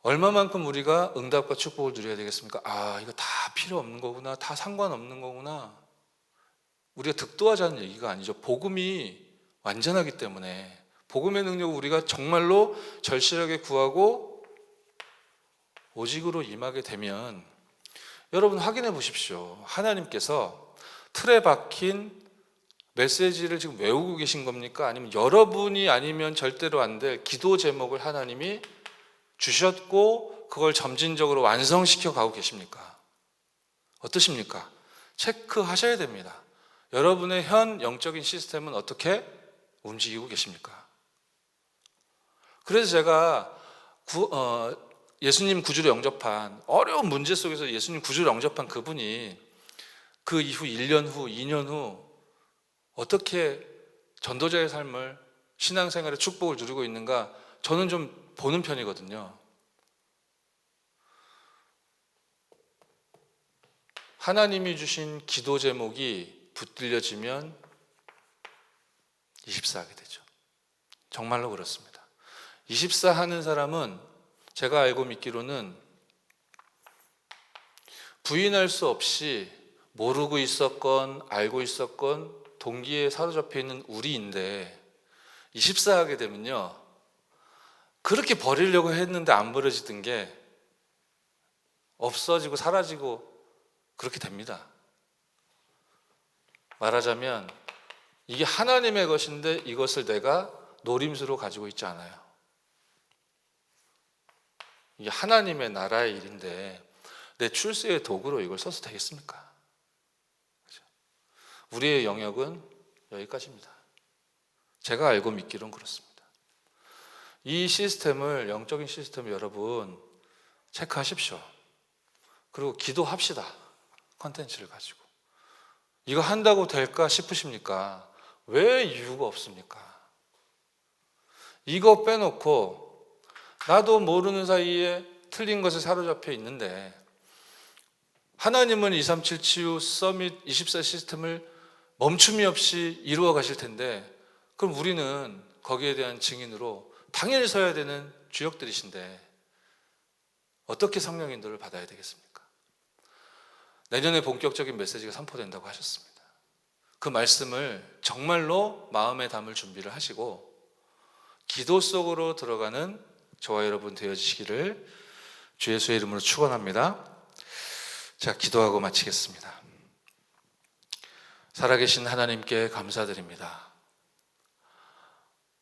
얼마만큼 우리가 응답과 축복을 누려야 되겠습니까? 이거 다 필요 없는 거구나. 다 상관없는 거구나. 우리가 득도하자는 얘기가 아니죠. 복음이 완전하기 때문에 복음의 능력을 우리가 정말로 절실하게 구하고 오직으로 임하게 되면 여러분 확인해 보십시오. 하나님께서 틀에 박힌 메시지를 지금 외우고 계신 겁니까? 아니면 여러분이 아니면 절대로 안 될 기도 제목을 하나님이 주셨고 그걸 점진적으로 완성시켜 가고 계십니까? 어떠십니까? 체크하셔야 됩니다. 여러분의 현 영적인 시스템은 어떻게 움직이고 계십니까? 그래서 제가 예수님 구주로 영접한, 어려운 문제 속에서 예수님 구주로 영접한 그분이 그 이후 1년 후, 2년 후 어떻게 전도자의 삶을, 신앙생활의 축복을 누리고 있는가 저는 좀 보는 편이거든요. 하나님이 주신 기도 제목이 붙들려지면 24 하게 되죠. 정말로 그렇습니다. 24 하는 사람은 제가 알고 믿기로는 부인할 수 없이 모르고 있었건 알고 있었건 동기에 사로잡혀 있는 우리인데 24 하게 되면요, 그렇게 버리려고 했는데 안 버려지던 게 없어지고 사라지고 그렇게 됩니다. 말하자면 이게 하나님의 것인데 이것을 내가 노림수로 가지고 있지 않아요. 이게 하나님의 나라의 일인데 내 출세의 도구로 이걸 써서 되겠습니까? 그렇죠? 우리의 영역은 여기까지입니다. 제가 알고 믿기로는 그렇습니다. 이 시스템을, 영적인 시스템을 여러분 체크하십시오. 그리고 기도합시다. 컨텐츠를 가지고. 이거 한다고 될까 싶으십니까? 왜 이유가 없습니까? 이거 빼놓고 나도 모르는 사이에 틀린 것에 사로잡혀 있는데 하나님은 237 치유 서밋 24 시스템을 멈춤이 없이 이루어 가실 텐데 그럼 우리는 거기에 대한 증인으로 당연히 서야 되는 주역들이신데 어떻게 성령 인도를 받아야 되겠습니까? 내년에 본격적인 메시지가 선포된다고 하셨습니다. 그 말씀을 정말로 마음에 담을 준비를 하시고 기도 속으로 들어가는 저와 여러분 되어지시기를 주 예수의 이름으로 축원합니다. 자, 기도하고 마치겠습니다. 살아계신 하나님께 감사드립니다.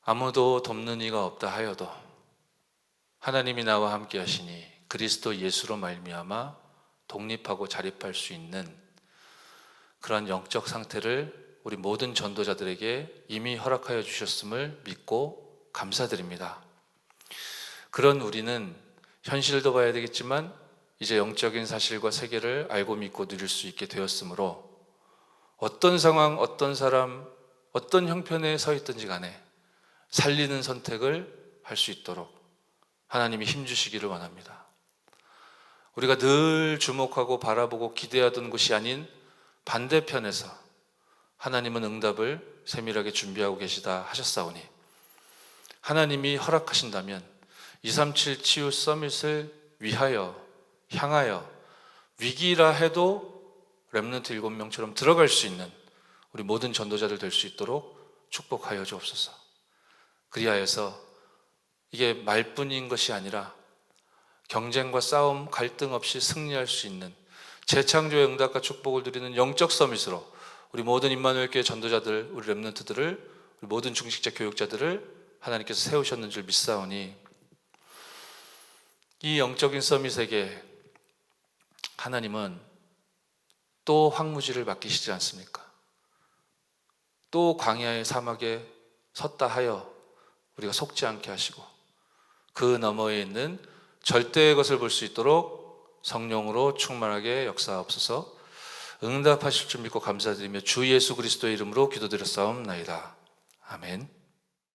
아무도 돕는 이가 없다 하여도 하나님이 나와 함께 하시니 그리스도 예수로 말미암아 독립하고 자립할 수 있는 그런 영적 상태를 우리 모든 전도자들에게 이미 허락하여 주셨음을 믿고 감사드립니다. 그런 우리는 현실도 봐야 되겠지만 이제 영적인 사실과 세계를 알고 믿고 누릴 수 있게 되었으므로 어떤 상황, 어떤 사람, 어떤 형편에 서 있든지 간에 살리는 선택을 할 수 있도록 하나님이 힘주시기를 원합니다. 우리가 늘 주목하고 바라보고 기대하던 것이 아닌 반대편에서 하나님은 응답을 세밀하게 준비하고 계시다 하셨사오니 하나님이 허락하신다면 237 치유 서밋을 위하여 향하여 위기라 해도 렘넌트 7명처럼 들어갈 수 있는 우리 모든 전도자들 될 수 있도록 축복하여 주옵소서. 그리하여서 이게 말뿐인 것이 아니라 경쟁과 싸움, 갈등 없이 승리할 수 있는 재창조의 응답과 축복을 누리는 영적 서밋으로 우리 모든 임마누엘 교회 전도자들, 우리 렘넌트들을, 우리 모든 중직자 교육자들을 하나님께서 세우셨는 줄 믿사오니 이 영적인 서밋에게 하나님은 또 황무지를 맡기시지 않습니까? 또 광야의 사막에 섰다 하여 우리가 속지 않게 하시고 그 너머에 있는 절대의 것을 볼 수 있도록 성령으로 충만하게 역사하옵소서. 응답하실 줄 믿고 감사드리며 주 예수 그리스도의 이름으로 기도드렸사옵나이다. 아멘.